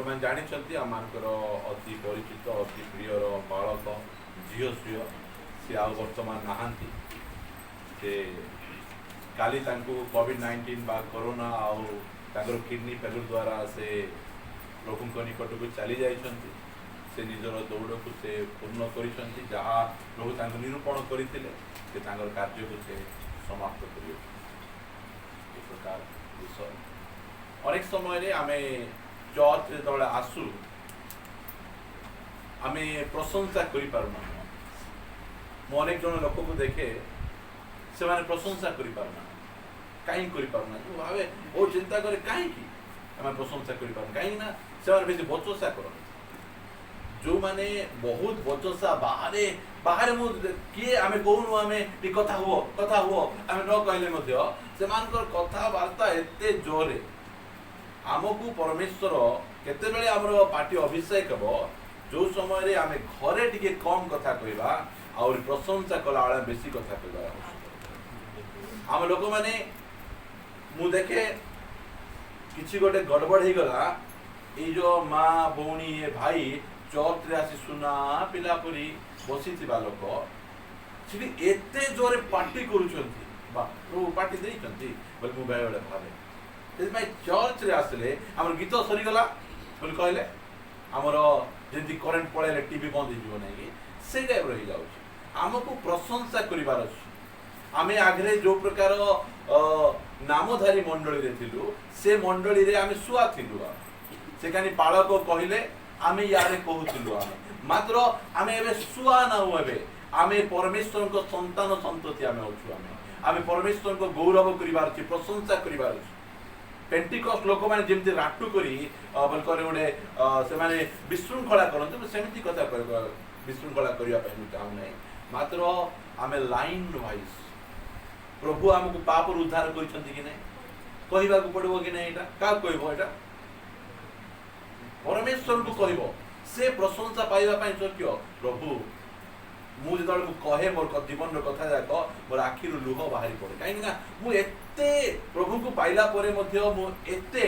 आपने जानी आमर अति परिचित अति प्रियर बालक झील श्रीय सी आ बर्तमान नहांती से काली कोविड-19 बा कोरोना आउ किडनी फेलुर द्वारा से प्रभु निकट को चली जाइछंती से निजर दौड़ को से पूर्ण करिछंती जहाँ प्रभु तांको निरूपण करथिले से तांकर कार्य को से समाप्त करियो एक प्रकार विषय अनेक समय रे आमे चर्च रे आसू आमे प्रशंसा करि पारुना मो अनेक जन लोक को देखे से माने प्रशंसा करि पारुना कहीं करि पारुना जो भावे ओ चिंता करे कहीं की आमे प्रशंसा करि पारुना कहीं ना से माने बेसी बचसा करो जो माने बहुत बचसा बाहरे बाहरे मु किए आमे कोनु आमे टी कथा हुओ आमे न कहले मध्य से मानकर कथा वार्ता एते जोरे आमको परमेश्वर केते बेले हमरो पार्टी अभिषेक हबो जो समय रे आमे घरे टिके कम कथा कहबा और प्रशंसा कला वाला बेसी कथा कहबा आम लोक माने मु देखे किछि गोटे गड़बड़ ही गला ए जो माँ भौणी ए भाई चर्च रे आसी सुना पिलापुरी बसी थिबा लोक सिटी एते जोरे पार्टी करूछंती बा प्रभु पार्टी देइछंती बोल मु बेले भावे से चर्च रे आसले हमर गीत सरी गला बोल कहले हमर जेंती करंट पळेले टीवी बंद हो जीव नै से टाइप रही जाउछ हमको प्रशंसा करिवार अछि आमे आगरे जो प्रकार नामधारी मंडली रे थिलु से मंडली रे आमे सुआ थिलु से कानी पाळक कहिले आमे यारे कहूथिलु मात्र आमे एबे सुआ ना होबे आमे परमेश्वर को संतान संतति आमे होछु आमे परमेश्वर को गौरव करिवार अछि प्रशंसा करिवार अछि पेंटिकॉस्ट लोक माने जेमति राटू करी बल करे ओडे से माने विशृंखला करन सेमिति कथा करबा विशृंखला करिया पय चाहू नै मात्र आमे लाइन वाइज प्रभु हमको पाप उद्धार करिसंती कि नै कहिबा को पड़बो कि नै एटा का कहबो एटा परमेश्वर को कहबो से प्रशंसा पाइबा पय सत्य प्रभु मु जदल कहे मोर जीवन रो कथा जाक मोर आखिर लुह बाहरी पड़े कहीं ना मु एते प्रभु को पाइला परे मध्य मु एते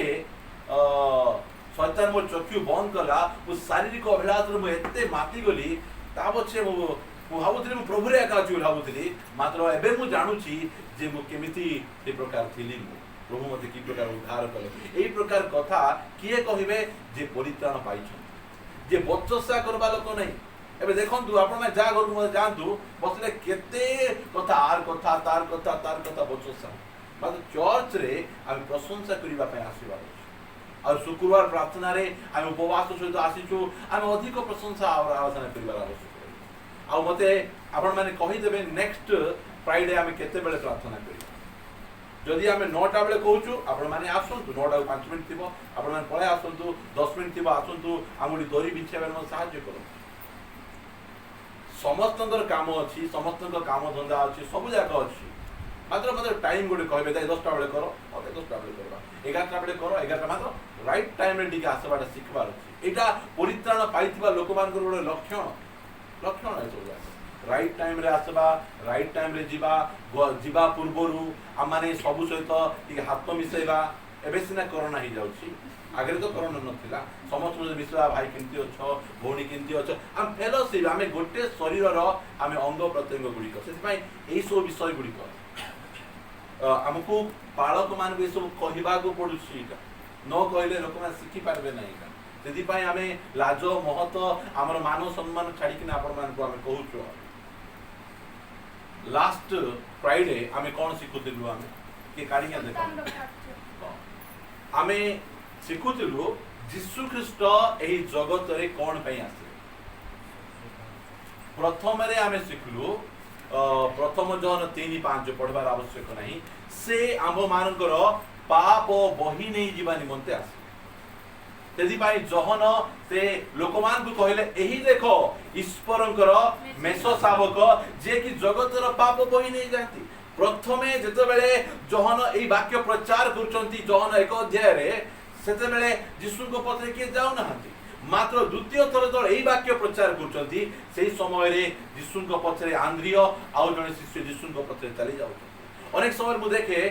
शैतान मोर चक्षु बंद कला मु शारीरिक अभिलाष मु एते माती गली ता पछे मु भाबुतली मु प्रभु रे एका छु भाबुतली मात्र एबे मु जानुची जे मु केमिति ए प्रकार थिली प्रभु मते की प्रकार उद्धार कले एई प्रकार कथा किए कहिबे जे परित्राण पाइछन जे बचसा करबा लोक नै एबे देखंतु आपण में जा घर में जानतु बसले केते कथा आर कथा तार कथा बचसा मात्र चर्च रे हम प्रशंसा करिबा पे आसीबा और शुक्रवार प्रार्थना रे हम उपवास सहित आसीछु हम अधिक प्रशंसा और आराधना करिबा आवश्यक आ मते आपण माने कहि देबे नेक्स्ट फ्राइडे हम केते बेले प्रार्थना करी जदि आमे 9टा बेले कहूछु आपण माने आसंतु 9टा 5 मिनिट थिबो आपण माने पळे आसंतु 10 मिनिट थिबो आसंतु आमुडी दरी बिछाबे म सहाय्य करो समस्तंकर काम अछि समस्तंकर काम धंदा अछि सब जाक अछि मात्र मते टाइम गोटे कहबे 10टा बेले करो ओके 10टा बेले करबा 11टा बेले करो 11टा मात्र राइट टाइम रे डिके आसबाटा सिखबार अछि एटा परित्राण पाइथिबा लोक मानकर गोटे लक्षण है सब जाक राइट टाइम रे आसबा राइट टाइम रे जीवा पूर्वरु हम माने सब सहित टिके हाथ मिसेबा एबे सिना कोरोना ही जाउछि आगे तो कोरोना नथिला समस्त विश्वा भाई केमती अछ भौणी केमती अछ हम फेलोशिप आमे गोटे शरीर रो आमे अंग प्रत्यंग गुडी को सेति पई एई सब विषय गुडी को हमकु पालक मान के सब कहिबा को पडुछि न कहले लोक मान सिखि पारबे नै सेति पई आमे लाज महत हमर मान सम्मान छाडी कि आपण मान को आमे कहूछु लास्ट फ्राइडे आमे कोन सिखुतिलु आमे के काढिया देखो आमे सिखुतिलु यीशु ख्रीष्ट एही जगत रे कोन पई आसे प्रथम रे आमे सिखलु प्रथम जन 3:5 पढबार आवश्यक नाही से आम मानकर पाप बही नै जीवा निमंते आसे तेदी पाई जहन से लोकमान को कहले एही देखो ईश्वरंकर मेष शावक जे कि जगतर पाप बही नै जाती प्रथमे जते बेले जहन एही वाक्य प्रचार करचंती जहन 1 अध्याय रे सेते बेले यीशु को पत्रे के जाउ नहंती मात्र द्वितीय थर जो एही वाक्य प्रचार करचंती सेही समय रे यीशु को पत्रे आंद्रिय आउ जने शिष्य यीशु को पत्रे चली जाउ अनेक समय मु देखे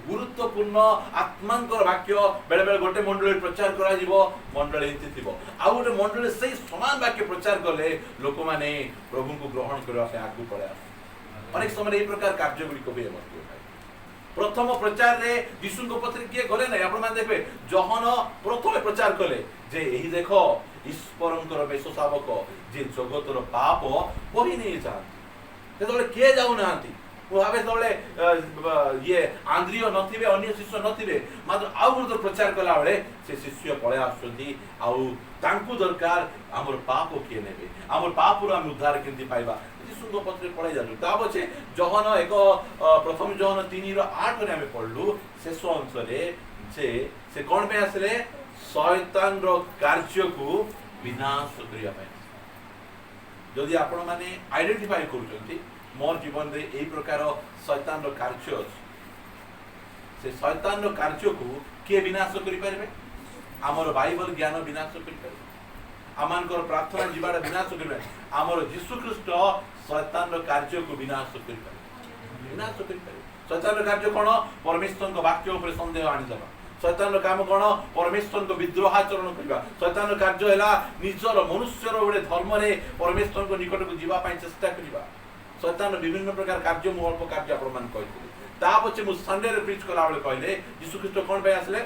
गुरुत्वपूर्ण आत्मांकर वाक्य बेले बेले गोटे मंडली प्रचार करा जीवो मंडली एंती थिबो आ गोटे मंडली सही समान वाक्य प्रचार कले लोक माने प्रभु को ग्रहण करबा पे आगु पड़े अनेक समय ए प्रकार कार्यगुड़ी को भी मत प्रथम प्रचार रे यीशु को पत्र किए गले नै आपण मान देखबे जहन प्रथम प्रचार कले जे एही देखो ईश्वरंकर बेश शावक जे जगतर पाप बही नै चाहती तेतले के जाउ नांती भावे तले ये आंद्रिय नथिबे अन्य शिष्य नथिबे मात्र आउ गुरु प्रचार कला बेले से शिष्य पळे आछंती आउ तांकु दरकार हमर पाप किए नेबे हमर पाप रो हम उद्धार केंति पाइबा यीशु पत्र पळे जानु ता बचे जहन एक प्रथम जहन 3 रो 8 रे हम पढलु शेष अंश रे से कोन पे आसले शैतान रो कार्य को विनाश करिया पाए जदि आपण माने आइडेंटिफाई करूचंती मोर जीवन रे एई प्रकार शैतान रो कार्य से शैतान रो कार्य को के विनाश करि परबे हमर बाइबल ज्ञान विनाश करि परबे आमानकर प्रार्थना जीवाडा विनाश करि परबे हमर यीशु ख्रीष्ट शैतान रो कार्य को विनाश करि परबे विनाश करि परबे शैतान रो कार्य कोन परमेश्वर को वाक्य ऊपर संदेह आनि दबा शैतान रो काम कोन परमेश्वर को विद्रोहाचरण करबा शैतान रो कार्य हैला निजर मनुष्य रो बडे धर्म रे परमेश्वर को निकट को जीवा पई चेष्टा करबा शैतान विभिन्न प्रकार कार्य मु अल्प कार्य आपण मान कहले ता पछे मु संडे रे प्रीच कला बेले कहले यीशु ख्रीष्ट कोन पे आसले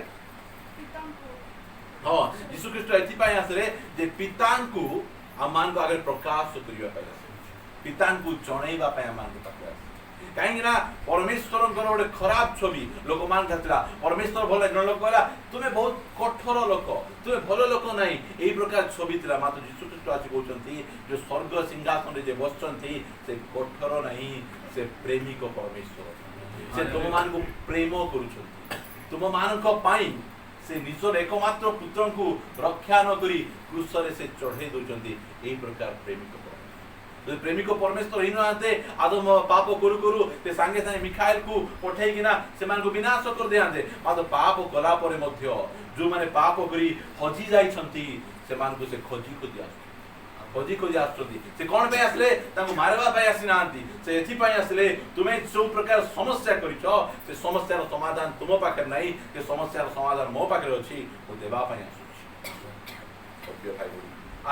हां यीशु ख्रीष्ट एथि पई आसले जे पितांकु आमान को आगे प्रकाश करिवा पई आसले पितांकु जणैबा पई आमान को पाके कहीं ना परमेश्वर गोटे खराब छवि लोक मान खातिला परमेश्वर भले जन लोक कहला तुम्हें बहुत कठोर लोक तुम्हें भल लोक नहीं एई प्रकार छवि थिला मात्र यीशु ख्रीष्ट आसी कहउचंती जो स्वर्ग सिंहासन रे जे बसचंती से कठोर नहीं से प्रेमिक परमेश्वर से तुम मान को प्रेम करूचंती तुम मान को पाई से निजर एकमात्र पुत्र को रक्षा न करी क्रूस रे से चढ़े दोचंती एई प्रकार प्रेमिक जो प्रेमिक परमेश्वर हिन आते आदम पाप करू करू ते संगे संगे मिखाइल को पठै किना से मान को विनाश कर देआते मात्र पाप कला परे मध्य जो माने पाप करी हजी जाई छंती से मान को से खोजी को आछंती से कोन पे आसले ताको मारवा पे आसी नांती से एथि पई आसले तुमे जो प्रकार समस्या करिछो से समस्या रो समाधान तुम पाखे नाही के समस्या रो समाधान मो पाखे अछि ओ देबा पई आसुछि ओके भाई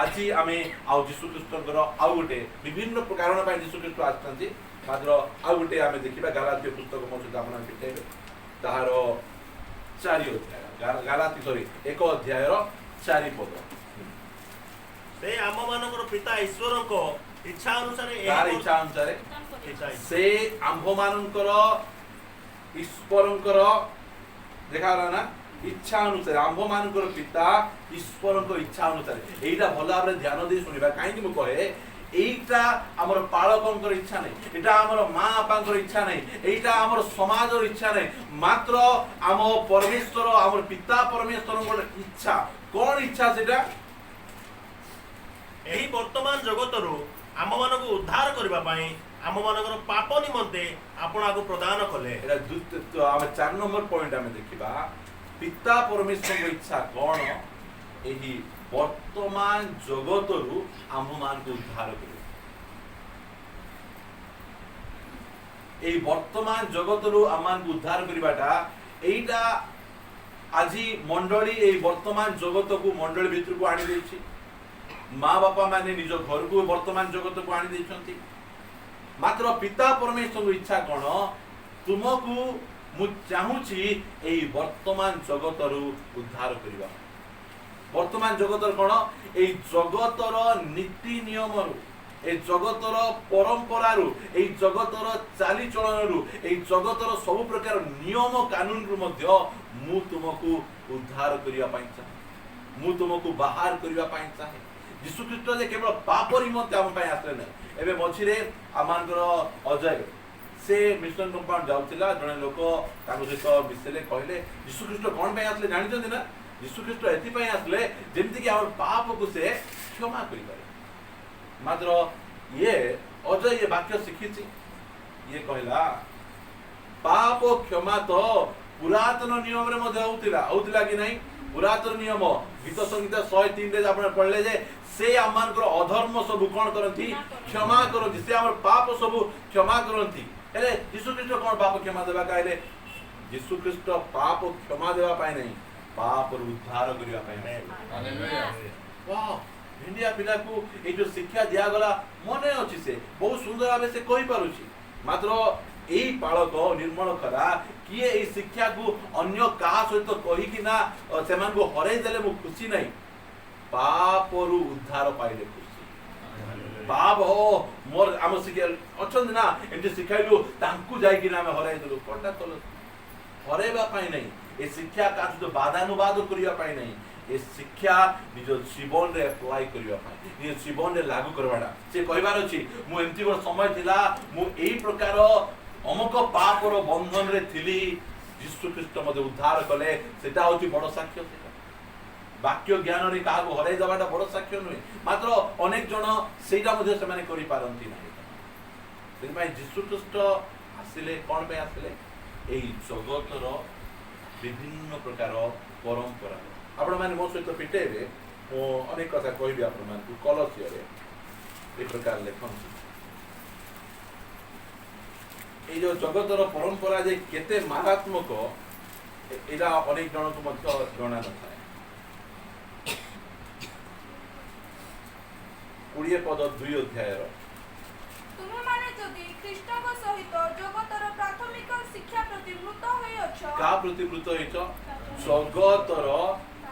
आज आमे आउ यीशु ख्रीष्टर आउ गोटे विभिन्न कारण पर यीशु ख्रीष्ट आछंती मात्र आउ गोटे आमे देखिबा गलाती पुस्तक मो सुद्धा आपन पिटेबे ताहार 4 अध्याय गलाती सॉरी 1 अध्याय रो 4 पद से आम मानकर पिता ईश्वर को इच्छा अनुसार से आंभ मानकर ईश्वरंकर देखा ना इच्छा अनुसार आंभ मानकर पिता ईश्वरंकर इच्छा अनुसार एटा भला भाबरे ध्यान दे सुनिबा काहे कि म कहे एटा हमर पालकंकर इच्छा नै एटा हमर मां बापांकर इच्छा नै एटा हमर समाजर इच्छा नै मात्र आम परमेश्वर हमर पिता परमेश्वरंकर इच्छा कोन इच्छा सेटा एही वर्तमान जगतरू आम मानक उद्धार करबा पई आम मानकर पाप निमंते आपण आगु प्रदान कले एटा तो हम 4 नंबर पॉइंट हम देखिबा पिता परमेश्वर की इच्छा कौन एही वर्तमान जगतरू आम मान को उद्धार करे एही वर्तमान जगतरू आम मान को उद्धार करबाटा एटा आजी मंडली एही वर्तमान जगत को मंडली भीतर को आनी देछि माँ बापा माने निज घर को वर्तमान जगत को आनी देछंती मात्र पिता परमेश्वर की इच्छा कौन तुमको मु चाहूची एही वर्तमान जगतरू उद्धार करिबा वर्तमान जगतर कोन एही जगतर नीति नियम रु ए जगतर परंपरा रु एही जगतर चाली चलन रु एही जगतर सब प्रकार नियम कानून रु मध्य मु तुमको उद्धार करिया पई चाहे मु तुमको बाहर करिया पई चाहे यीशु ख्रीष्ट जे केवल पाप निमंते हम पई आसले नै एबे मझिरे आमानकर अजय से मिशन कंपाउंड जाउतिला जने लोक ताको सहित मिसले कहले यीशु ख्रीष्ट कोन पे आसले जानि जंदी ना यीशु ख्रीष्ट एथि पे आसले जेमति कि हमर पाप को से क्षमा करि पारे मात्र ये अजय ये वाक्य शिखिछि ये कहला पाप क्षमा तो पुरातन नियम रे मध्ये होतिला कि नहीं पुरातन नियम गीत संहिता 103 रे आपण पढले जे से आमानकर अधर्म सब कोन करंती क्षमा करंती से हमर पाप सब क्षमा करंती हेले यीशु ख्रीष्ट कौन पाप क्षमा देवा कहले यीशु ख्रीष्ट पाप क्षमा देवा पाए नहीं पाप उद्धार करबा पाए हालेलुया वाह इंडिया पिला को ए जो शिक्षा दिया गला मने अछि से बहुत सुंदर भाबे से कहि पारुछि मात्र एई पालक निर्मल खरा किए एई शिक्षा को अन्य का सहित कहि कि ना सेमान को हरै देले मु खुशी नहीं पाप रु उद्धार पाइले खुशी पाप हो मोर आम शिक्षा अछन ना एंटी शिखाइलु तांकु जाई कि ना हम हरै देलु कोटा तल हरैबा पाइ नहीं ए शिक्षा का सहित बादानुवाद करिया पाइ नहीं ए शिक्षा निज जीवन रे अप्लाई करिया पाइ निज जीवन रे लागू करवाडा से कहबार अछि मु एमती गो समय थिला मु एई प्रकार अमुक पाप रो बंधन रे थिली यीशु ख्रीष्ट मते उद्धार कले सेटा होछि बड़ साक्ष्य सेटा वाक्य ज्ञान रे का को हरै दबाटा बड़ साक्ष्य नुय मात्र अनेक जन सेटा मध्ये से माने करि पारंती नाही सेति पय यीशु ख्रीष्ट आसिले कोन पे आसिले एई जगतर विभिन्न प्रकार परंपरा आपण माने मो सहित पिटेबे ओ अनेक कथा कहबी आपण मानकु कलसिया रे ए प्रकार लेखन ए जो जगतर परंपरा जे केते मारात्मक एला अनेक जन को मध्य जणा नथाय 20 पद 2 अध्याय रो तुमे माने जदि ख्रीष्टक सहित जगतर प्राथमिक शिक्षा प्रति मृत होई अछ का प्रति मृत होइछ जगतर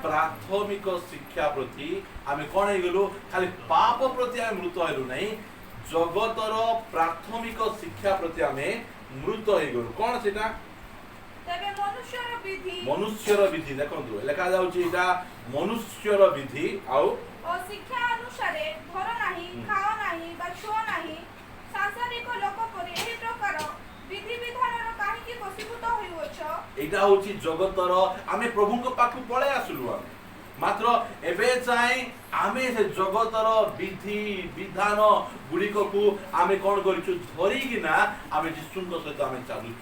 प्राथमिक शिक्षा प्रति आमे कोन हे गेलु खाली पाप प्रति आमे मृत हेलु नै जगतर प्राथमिक शिक्षा प्रति आमे मृत हे गेलु कोन सेटा तबे मनुष्यर विधि देखंतु लेखा जाउची एटा मनुष्यर विधि आउ शिक्षा अनुसारे घर नाही खाओ नाही बा छो नाही सांसारिक लोक परि एही प्रकार विधि विधानर काहे कि वशीभूत होइवछ एटा होची जगतर आमे प्रभुଙ୍କ पाखु पळे आसलु आमे मात्र एबे चाहे आमे से जगतर विधि विधान गुडी को आमे कोन करिछु धरि किना आमे यीशुଙ୍କ सहित आमे चालु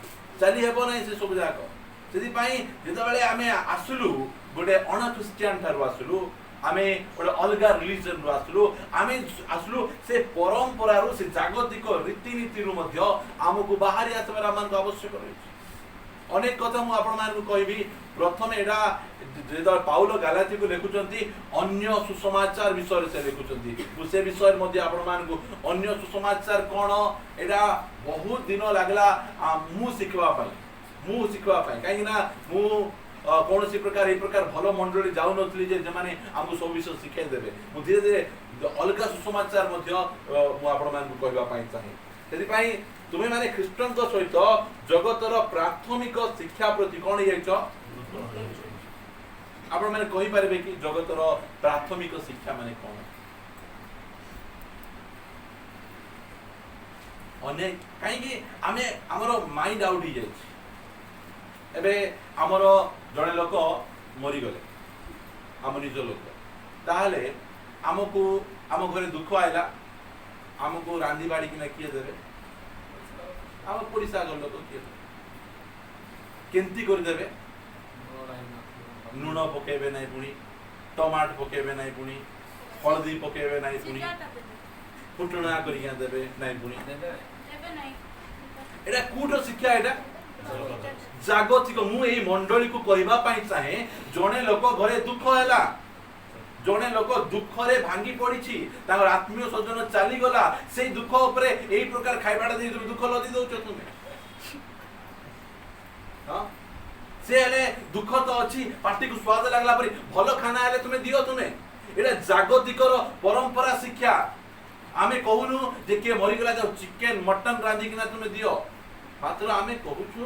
चली हेबो नै से सब जाक सेति पई जेते बेले आमे आसलु गोटे अन क्रिश्चियन थारु आसलु आमे गोटे अलगा रिलीजन रु आसलु आमे आसलु से परंपरा रु से जागतिक रीति नीति रु मध्य हमकु बाहरी आसबार हमन को आवश्यक रहै अनेक कथा मु आपण मान को कहबी प्रथम एडा जेदा पाउल गालाती को लेखुचंती अन्य सुसमाचार विषय से लेखुचंती से विषय मध्ये आपण मान को अन्य सुसमाचार कोन एडा बहुत दिन लागला मु सिखवा पाई काहे ना मु कौन सी प्रकार ए प्रकार भलो मंडली जाउ नथली जे माने हमको सब विषय सिखाई देबे मु धीरे धीरे अलगा सुसमाचार मध्ये मु आपण मान को कहबा पाई चाहे सेति पई तुमे माने ख्रीष्टन तो सहित जगतर प्राथमिक शिक्षा प्रति कोन हेछ आपण माने कहि पारबे कि जगतर प्राथमिक शिक्षा माने कोन अनेक काहे कि आमे हमरो माइंड आउट ही जाय एबे हमरो जड़े लोक मरी गले आम निज लोक ताहले हमको आम घरे दुख आइला हमको रांधी बाड़ी किना किए देबे आम पड़िसा घर लोक किए केंती कर देबे लूण पकेबे नाही पुणी टमाट पकेबे नाही पुणी हळदी पकेबे नाही पुणी फुटणा करिया देबे नाही पुणी एबे नाही एटा कूट शिक्षा एटा जागतिक मु एई मंडली को कहबा पाई चाहे जणे लोक घरे दुख हैला जणे लोक दुख रे भांगी पड़िछि तार आत्मीय सज्जन चाली गला से दुख ऊपर एई प्रकार खाइबाडा दे दुख लदी दउछ तुमे हां से हेले दुख तो अछि पार्टी को स्वाद लागला परी भलो खाना हेले तुमे दियो तुमे एटा जागतिक परंपरा शिक्षा आमे कहूनु जे के मरि गला जो चिकन मटन रांधी किना तुमे दियो मात्र आमे कहूछु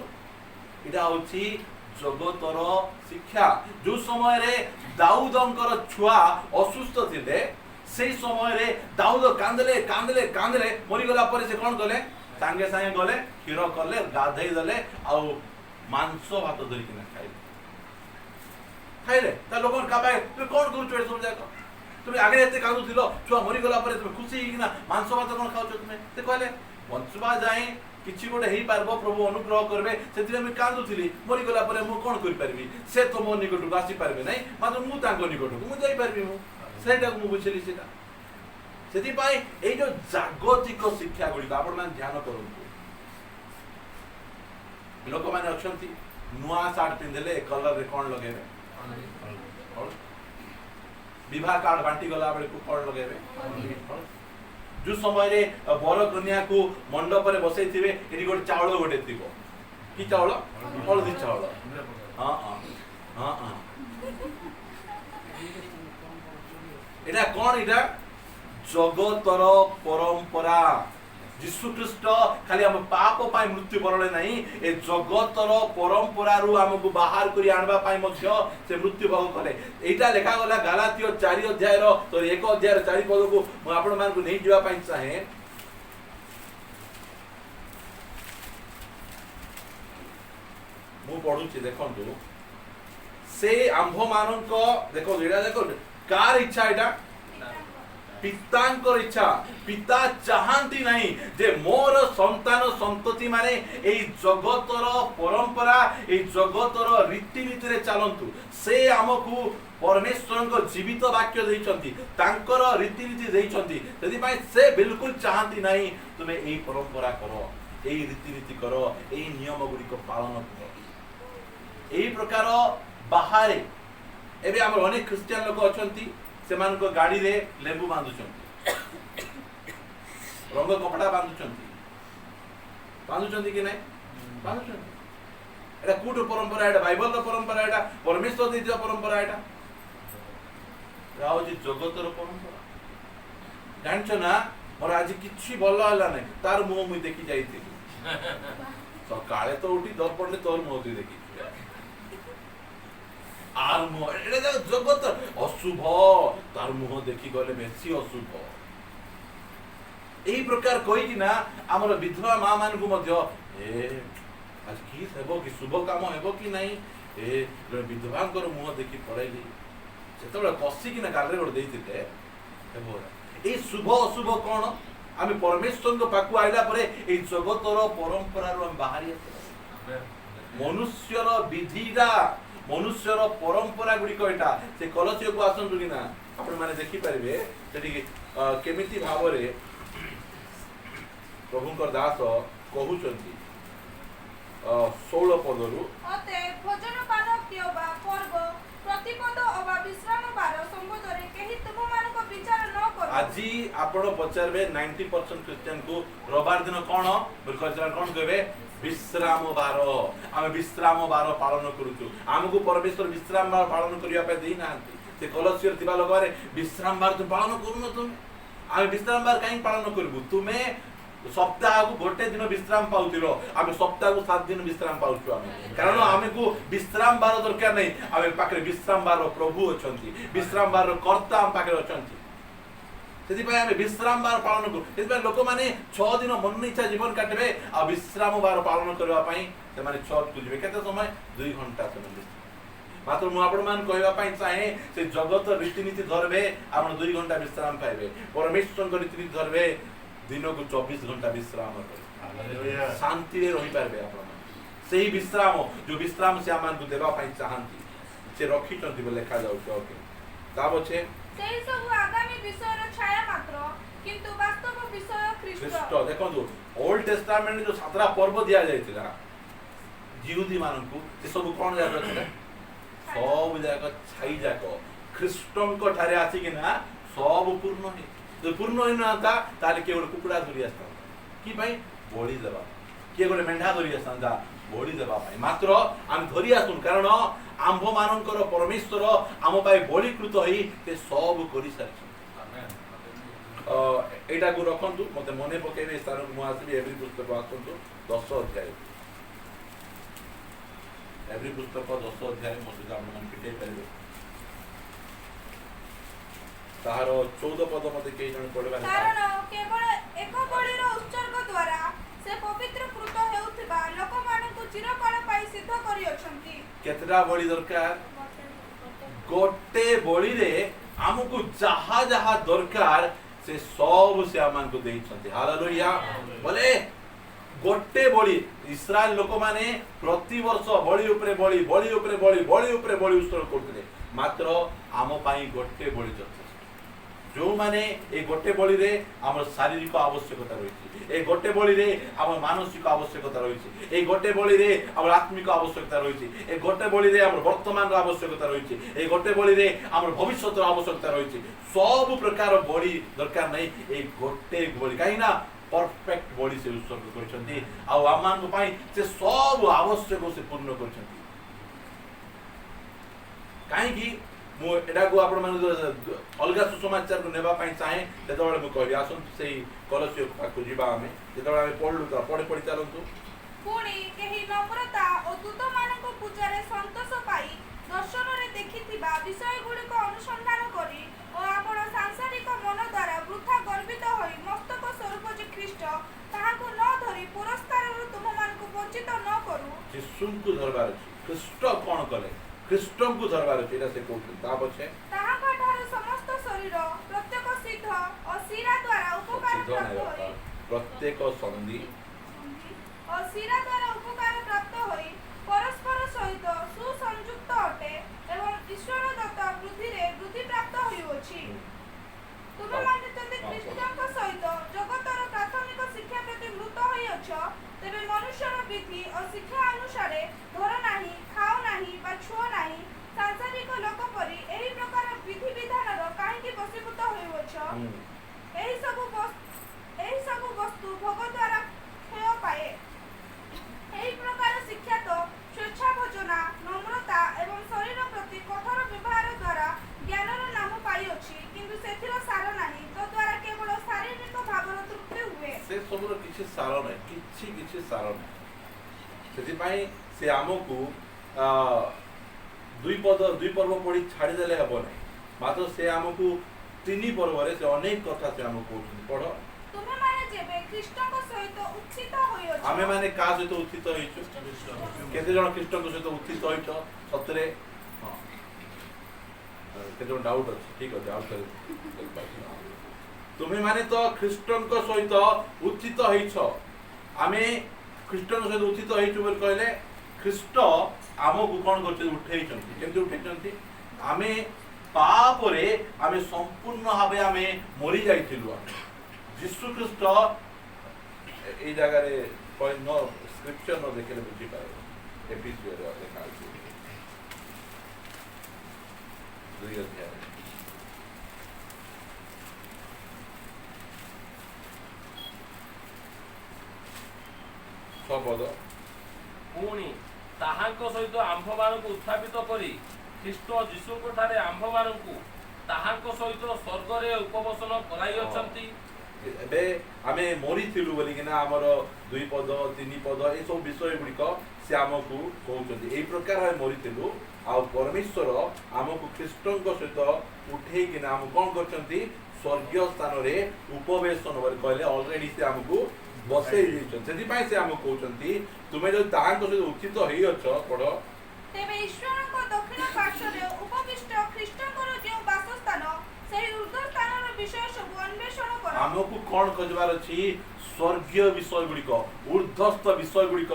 इडा होछि जगतर शिक्षा जो समय रे दाऊदंकर छुआ असुस्थ थिले सेई समय रे दाऊद कांदले मरि गला परे से कोन गले संगे संगे गले खीर करले गाधई दले आ मांस भात धरि किना खाइले ता लोगन का बाय तू कोन करू छ सब जाक तुम आगे एते कांदु थिलो छुआ मरि गला परे तुम खुशी किना मांस भात कोन खाउ छ तुमे ते कहले वंशबा जाई किछि गोटे हेई पारबो प्रभु अनुग्रह करबे सेति हम कांदु थिली मरि गला परे मु कोन करि परबी से तो मो निकट को आसी परबे नै मात्र मु तांको निकट को मु जाई परबी मु सेटा मु बुझिली सेटा सेति पाई ए जो जागतिक शिक्षा गुडी आपण मान ध्यान करंतु लोक मैंने अछंती नुआ सार्ट पिंधले कलर रे कोन लगेबे विवाह कार्ड बांटी गला बेले को कोन लगेबे जो समय रे बर कन्या को मंडप रे बसै थिबे एडी गोटे चावल गोटे थिबो की चावल हल्दी चावल हां हां हां हां एटा कोन एटा जगतर परंपरा यीशु ख्रीष्ट खाली हम पाप पाई मृत्यु बरले नहीं ए जगतर परंपरा रु हमको बाहर करी आनबा पाई मध्य से मृत्यु भोग करे एटा लेखा गला गलातियो 4 अध्याय रो तो 1 अध्याय 4 पद को म आपण मान को नहीं जीवा पाई चाहे मु पढुची देखंतु से आंभ मानन को देखो एटा देखो कार इच्छा एटा पितांकर इच्छा पिता चाहती नहीं जे मोर संतान संतति माने एई जगतर परंपरा एई जगतर रीतिनीति रे चलंतु से हमकु परमेश्वर को जीवित वाक्य देइछंती तांकर रीतिनीति देइछंती तदि पय से बिल्कुल चाहती नहीं तुमे एई परंपरा करो एई रीतिनीति करो एई नियम गुडी को पालन करो एई प्रकार बाहर एबे हमर अनेक क्रिश्चियन लोक अछंती सेमान को गाड़ी रे लेंबू बांधुचंती रंग कपड़ा बांधुचंती कि नहीं बांधुचंती एटा कूट परंपरा एटा बाइबल रो परंपरा एटा परमेश्वर दी परंपरा एटा राव जी जगतर परंपरा जानछ ना मोर आज किछि भलो हला नै तार मुंह मुई देखि जाईथि सकाळे तो उठी दर्पण रे तोर मुंह देखि आर मुह एटा जगत अशुभ तार मुह देखि गले बेसी अशुभ एही प्रकार कोइ कि ना हमर विधवा मां मान को मध्य ए आज की हेबो कि शुभ काम हेबो कि नहीं ए विधवा कर मुह देखि पड़ैली जेतबे कसी कि ना गाले गोड देइतिते हेबो ए शुभ अशुभ कोन आमे परमेश्वर को पाकु आइला परे ए जगतर परंपरा रो हम बाहरी आसे मनुष्यर विधिरा मनुष्यर परंपरा गुडी को एटा से कलसियो को आसन दुनी ना आपण माने देखि परिबे सेठी केमिति भाव रे प्रभुकर दास कहउचंती 16 पदरु अते भोजन पान पियोबा पर्व प्रतिपद अबा विश्राम बार संबोधरे केहि तुम मान को विचार न करो आजी आपण पचारबे 90% क्रिश्चियन को रविवार दिन कोन बिलकुल कोन कहबे विश्राम बार आम विश्राम बार पालन करूचु आमको परमेश्वर विश्राम बार पालन करिया पे देई नांती से कलसियर थिबा लोगरे विश्राम बार तुम पालन करू न तुम आम विश्राम बार काई पालन करबु तुमे सप्ताह को गोटे दिन विश्राम पाउतिलो आम सप्ताह को 7 दिन विश्राम पाउछु आम कारण आमको विश्राम बार दरकार नहीं आम पाखरे विश्राम बार प्रभु अछंती विश्राम बार कर्ता आम पाखरे अछंती सेति पय आमे विश्राम बार पालन करू सेति पय लोक माने 6 दिन मन इच्छा जीवन काटबे आ विश्राम बार पालन करबा पई से माने 6 को जीवे केते समय 2 घंटा समय मात्र मु आपण मान कहबा पई चाहे से जगत रीतिनीति धरबे आपण 2 घंटा विश्राम पाइबे परमेश्वर को रीतिनीति धरबे दिन को 24 घंटा विश्राम करे हालेलुया शांति रे रहि पारबे आपण सेही विश्राम जो विश्राम से आमान को देबा पई चाहंती से रखी चंती बे लेखा जाउ ओके ताब छे सेही सब आगामी विषय रो छाया मात्र किंतु वास्तव विषय ख्रीष्ट देखो ओल्ड टेस्टामेंट जो 17 पर्व दिया जायतिला जिहुदी मानन को से सब कोन जाय रखले सब जाक छाई जाक ख्रीष्टन को ठारे आसी कि ना सब पूर्ण हे जो पूर्ण हे ना ताले के कुकुड़ा धरि आस्ता की भाई बळी देबा के गोटे मेंढा धरि आस्ता बळी देबा भाई मात्र हम धरि आसुन कारण आंभ मानकर परमेश्वर आम पाई बळीकृत होई ते सब करि सारि एटा को रखंतु मते मने पकेबे स्थान को आसीबे एवरी पुस्तक आसंतु 10 अध्याय एवरी पुस्तक 10 अध्याय मते हम पिटे करबे तारो 14 पद मते के जण पढबा कारण केवल एक बळीर उत्सर्ग द्वारा से पवित्र कृत हेउथिबा लोक मानकु चिरकाल पाई सिद्ध करि अछंती केतरा बळी दरकार गोटे बळी रे हमकु जहा जहा दरकार से सब से आमान को देई छथि हालेलुया बोले गोटे बळी इस्राएल लोक माने प्रति वर्ष बळी ऊपर बळी बळी ऊपर बळी बळी ऊपर बळी उत्सर्ग करथिले मात्र आम पाई गोटे बळी जथेष्ट जो माने ए गोटे बलि रे हमर शारीरिक आवश्यकता रही ए गोटे बलि रे हमर मानसिक आवश्यकता रही ए गोटे बलि रे हमर आत्मिक आवश्यकता रही ए गोटे बलि रे हमर वर्तमान आवश्यकता रही ए गोटे बलि रे हमर भविष्यत आवश्यकता रही सब प्रकार बलि दरकार नहीं ए गोटे बलि काई ना परफेक्ट बलि से उत्सर्ग करछंती आ आमान को पाई से सब आवश्यक से पूर्ण करछंती काई की मु एडा को आपण मान अलगा सुसमाचार को नेबा पाई चाहे जेतबेले मु कहबी आसन सेही कलसियो को जीवा हमें जेतबेले हम पढलु त पढी चलंतु पुणी केही नम्रता ओ दूत मानक पूजारे संतोष पाई दर्शन रे देखिथिबा विषय गुडी को अनुसंधान करी ओ आपण सांसारिक मन द्वारा वृथा गर्वित होई मस्तक स्वरूप जे ख्रीष्ट ताहा को न धरी पुरस्कार रु तुम मान को वंचित न करू यीशु को धरबार ख्रीष्ट कोन कले ख्रीष्ट को धरबार एटा से कहू ता पछे ताहा ठार समस्त शरीर प्रत्येक सिद्ध और शिरा द्वारा उपकार प्राप्त होई प्रत्येक संधि और शिरा द्वारा उपकार प्राप्त होई परस्पर सहित सुसंयुक्त अटे एवं ईश्वर दत्त वृद्धि प्राप्त होइछि तुम माने जदि ख्रीष्टଙ୍କ सहित जगतर प्राथमिक शिक्षा प्रति मृत होइछ तेबे मनुष्यर विधि और शिक्षा अनुसार धर नाही खाओ नाही बा छुओ नाही सांसारिक लोक परि एही प्रकार विधि विधानर काहेकि वशीभूत होइछ एही सब वस्तु भोग द्वारा क्षय पाए एही प्रकार शिक्षा तो स्वेच्छा भोजना नम्रता एवं शरीर प्रति कठोर व्यवहार द्वारा ज्ञानर नाम पाई अछि किंतु सेथिर सार नाही तो द्वारा केवल शारीरिक भावर तृप्ति हुए से सबरो किछि सार नै किछि सार नै सेति पई से हमकु दुई पर्व पढ़ी छाड़ी देले हबो नै मात्र से हमकु तीनी पर्व रे से अनेक कथा से हमकु पढ़ तुमे माने जेबे ख्रीष्टଙ୍କ सहित उत्थित होइछ आमे माने का सहित उत्थित होइछ केते जण ख्रीष्टଙ୍କ सहित उत्थित होइछ सतरे हां केते जण डाउट अछि ठीक अछि आउट कर तुमे माने तो ख्रीष्टଙ୍କ सहित उत्थित होइछ आमे ख्रीष्टଙ୍କ सहित उत्थित होइछ बोल कहले ख्रीष्ट आमकु कोन करते उठेइछंती केते उठेइछंती आमे पाप रे आमे संपूर्ण भाबे आमे मरि जाइथिलु यीशु ख्रीष्ट ए जगह रे कोई नो स्क्रिप्चर नो देखले बुझी पाए एफिसियो रे देखा अछि दुई अध्याय सबद पुणी ताहाଙ୍କ ସହିତ ଆମ୍ଭମାନଙ୍କୁ ଉତ୍ଥାପିତ କରି ଖ୍ରୀଷ୍ଟ ଯୀଶୁଙ୍କ ଠାରେ ଆମ୍ଭମାନଙ୍କୁ ତାହାଙ୍କ ସହିତ ସ୍ୱର୍ଗରେ ଉପବସନ କରାଇଅଛନ୍ତି एबे आमे मोरी थिलु बोली कि ना हमर दुई पद तीन पद ए सब विषय गुड़िक से आमको कहउछथि एई प्रकार हम मोरी थिलु आ परमेश्वर आमको ख्रीष्टଙ୍କ सहित उठेई कि ना हम कोन करछथि स्वर्गीय स्थान रे उपवेशन बोली कहले ऑलरेडी से आमको बसेई दिछन सेति पई से आमको कहउछथि तुमे जो ताहाଙ୍କ सहित उचित हेइ अछ पढ तेबे ईश्वरଙ୍କ दक्षिण पार्श्वरे उपविष्ट ख्रीष्टଙ୍କର जे वासस्थान सेही ऊर्ध्व स्थानर विषय सब अन्वेषण कर आमको कोन खोजबार अछि स्वर्गीय विषय गुड़िक ऊर्ध्वस्थ विषय गुड़िक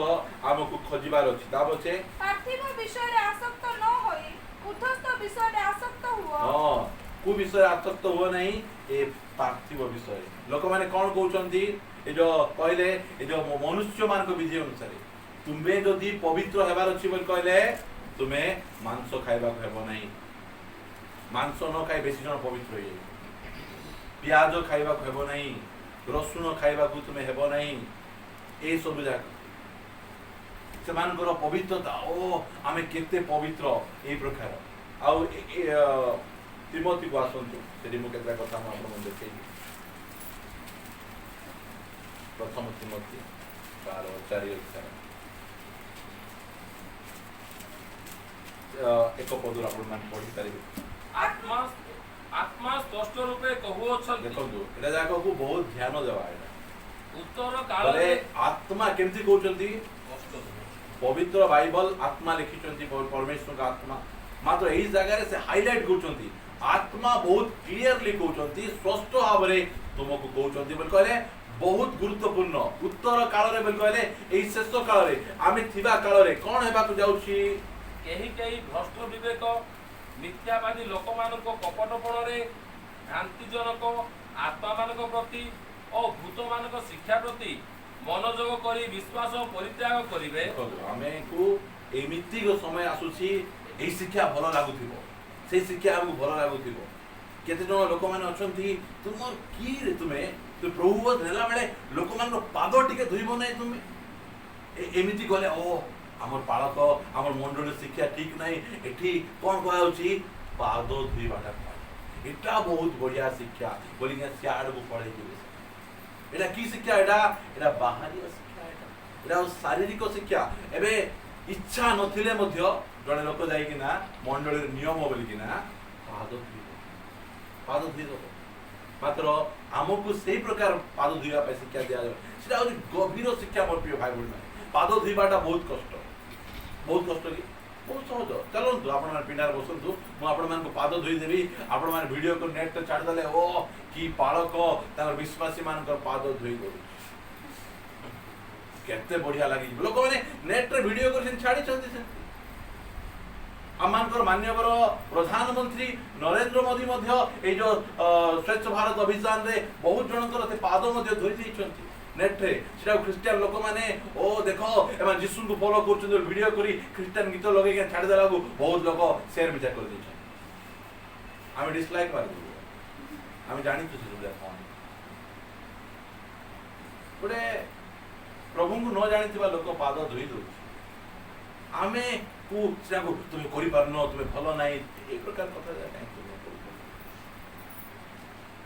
आमको खोजबार अछि ताबछे पार्थिव विषय रे आसक्त न होई ऊर्ध्वस्थ विषय रे आसक्त हुआ हां को विषय आसक्त हुआ नहीं ए पार्थिव विषय लोक माने कोन कहउछंती ए जो कहले ए जो मनुष्य मान को विधि अनुसार तुमे जदी पवित्र हेबार अछि बोल कहले तुमे मांस खाइबा को हेबो नहीं मांस न खाइ बेसी जन पवित्र होई प्याज खाइबा को हेबो नहीं रसुन खाइबा को तुमे हेबो नहीं ए सब जाक सेमानकर पवित्रता ओ आमे केते पवित्र ए प्रकार आ तिमोथी को आसंतु सेठी मु केतरा कथा हम आपन देखै प्रथम तिमोथी 4 अध्याय एक पद आपण मान पढि पारिबे आत्मा आत्मा स्पष्ट रूपे कहुअछंती देखंतु एटा जाको को बहुत ध्यान देबा एटा उत्तर काल बोले आत्मा केमति कहउछंती पवित्र बाइबल आत्मा लिखिछंती परमेश्वर का आत्मा मात्र एही जगह रे से हाईलाइट करछंती आत्मा बहुत क्लियरली कहउछंती स्पष्ट भाबरे तुमको कहउछंती बोल कहले बहुत गुरुत्वपूर्ण उत्तर काल रे बोल कहले एही शेष काल रे आमे थिबा काल रे कोन हेबा को जाउछि केही केही भ्रष्ट विवेक मिथ्यावादी लोकमानको कपटपणरे ଭ୍ରାନ୍ତିଜନକ ଆତ୍ମାମାନଙ୍କ ପ୍ରତି ଓ ଭୂତମାନଙ୍କ ଶିକ୍ଷା ପ୍ରତି ମନୋଯୋଗ କରି ବିଶ୍ୱାସ ପରିତ୍ୟାଗ କରିବେ। ଆମକୁ ଏମିତି ସମୟ ଆସୁଛି ଏଇ ଶିକ୍ଷା ଭଲ ଲାଗୁଥିବ, ସେଇ ଶିକ୍ଷା ଆମକୁ ଭଲ ଲାଗୁଥିବ। କେତେ ଜଣ ଲୋକମାନେ ଅଛନ୍ତି ତୁମର କିରେ ତୁମେ ପ୍ରଭୁ ନେଲା ବେଳେ ଲୋକମାନଙ୍କ ପାଦ ଟିକେ ଧୋଇବ ନାହିଁ ତୁମେ ଏମିତି ଗଲେ ଓ ଆମର ପାଳକ ଆମର ମଣ୍ଡଳୀ ଶିକ୍ଷା ଠିକ ନାହିଁ। ଏଠି କ'ଣ କୁହାଯାଉଛି ପାଦ ଧୋଇବାଟା ଏଟା ବହୁତ ବଢିଆ ଶିକ୍ଷା ବୋଲିକି ସିଆଡକୁ ପଳେଇଯିବେ। এটা কি শিক্ষা? এটা বাহারীয় শিক্ষা, এটা শারীরিক শিক্ষা। এবে ইচ্ছা নথিলে মধ্য জনে লোক যাইকিনা মন্ডলীর নিয়ম বলিকিনা পাদ ধুইব। মাত্র আমକୁ ସେଇ ପ୍ରକାର ପାଦ ଧୋଇବା ପାଇଁ ଶିକ୍ଷା ଦିଆଯାଏ। ସେଟା ହଉଛି ଗଭୀର ଶିକ୍ଷା ମୋର ପ୍ରିୟ ଭାଇ ଭଉଣୀ ମାନେ। ପାଦ ଧୋଇବାଟା ବହୁତ କଷ୍ଟ କି ବହୁତ ସହଜ। ଚାଲନ୍ତୁ ଆପଣମାନେ ପିଣ୍ଡାରେ ବସନ୍ତୁ, ମୁଁ ଆପଣମାନଙ୍କୁ ପାଦ ଧୋଇଦେବି। ଆପଣମାନେ ଭିଡ଼ିଓ କରି ନେଟ୍ରେ ଛାଡ଼ିଦେଲେ ଓ କି ପାଳକ ତାଙ୍କର ବିଶ୍ୱାସୀ ମାନଙ୍କର ପାଦ ଧୋଇ କରୁଛି, କେତେ ବଢିଆ ଲାଗିଯିବ। ଲୋକମାନେ ନେଟ୍ରେ ଭିଡ଼ିଓ କରି ଛାଡ଼ିଛନ୍ତି। ସେମିତି ଆମମାନଙ୍କର ମାନ୍ୟବର ପ୍ରଧାନମନ୍ତ୍ରୀ ନରେନ୍ଦ୍ର ମୋଦି ମଧ୍ୟ ଏଇ ଯୋଉ ସ୍ୱଚ୍ଛ ଭାରତ ଅଭିଯାନରେ ବହୁତ ଜଣଙ୍କର ପାଦ ମଧ୍ୟ ଧୋଇ ଦେଇଛନ୍ତି ନେଟ୍ରେ। ସେଟା ଖ୍ରୀଷ୍ଟିଆନ ଲୋକମାନେ ଓ ଦେଖ ଏମାନେ ଯୀଶୁଙ୍କୁ ଫଲୋ କରୁଛନ୍ତି ଭିଡ଼ିଓ କରି ଖ୍ରୀଷ୍ଟିଆନ ଗୀତ ଲଗେଇକି ଛାଡ଼ିଦେଲାକୁ ବହୁତ ଲୋକ ସେୟାର ମିଛା କରିଦେଇଛନ୍ତି। ଆମେ ଡିସଲାଇକ୍ ମାରିଦେବୁ, ଆମେ ଜାଣିଛୁ ସେଟା କ'ଣ। ଗୋଟେ ପ୍ରଭୁଙ୍କୁ ନ ଜାଣିଥିବା ଲୋକ ପାଦ ଧୋଇ ଦଉଛି। ଆମେ ସେଟାକୁ ତୁମେ କରିପାରୁନ, ତୁମେ ଭଲ ନାହିଁ, ଏ ପ୍ରକାର କଥା କାହିଁକି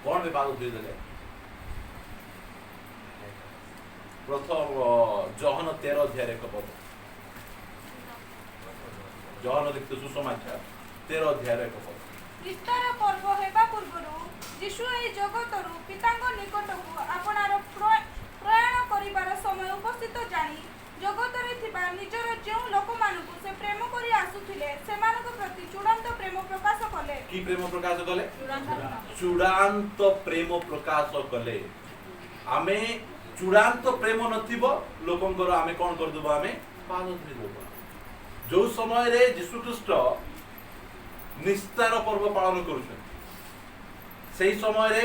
କ'ଣ ବି ପାଦ ଧୋଇଦେଲେ? ପ୍ରଥମ ଜହନ 13 ଅଧ୍ୟାୟରେ ଏକ ପଦ, ଜହନ ଦେଖିତ ସୁସମାଚାର 13 ଅଧ୍ୟାୟରେ ଏକ ପଦ। ଇଷ୍ଟର ପର୍ବ ହେବା ପୂର୍ବରୁ ଯୀଶୁ ଏହି ଜଗତରୁ ପିତାଙ୍କ ନିକଟକୁ ଆପଣାର ପ୍ରୟାଣ କରିବାର ସମୟ ଉପସ୍ଥିତ ଜାଣି ଜଗତରେ ଥିବା ନିଜର ଯେଉଁ ଲୋକମାନଙ୍କୁ ସେ ପ୍ରେମ କରି ଆସୁଥିଲେ ସେମାନଙ୍କ ପ୍ରତି ଚୂଡ଼ାନ୍ତ ପ୍ରେମ ପ୍ରକାଶ କଲେ। କି ପ୍ରେମ ପ୍ରକାଶ କଲେ? ଚୂଡ଼ାନ୍ତ ପ୍ରେମ ପ୍ରକାଶ କଲେ। ଆମେ ଚୂଡ଼ାନ୍ତ ପ୍ରେମ ନଥିବ ଲୋକଙ୍କର ଆମେ କ'ଣ କରିଦେବୁ? ଆମେ ପାଦ ଧୋଇଦେବୁ। ଯୋଉ ସମୟରେ ଯୀଶୁ ଖ୍ରୀଷ୍ଟ ନିସ୍ତାର ପର୍ବ ପାଳନ କରୁଛନ୍ତି ସେଇ ସମୟରେ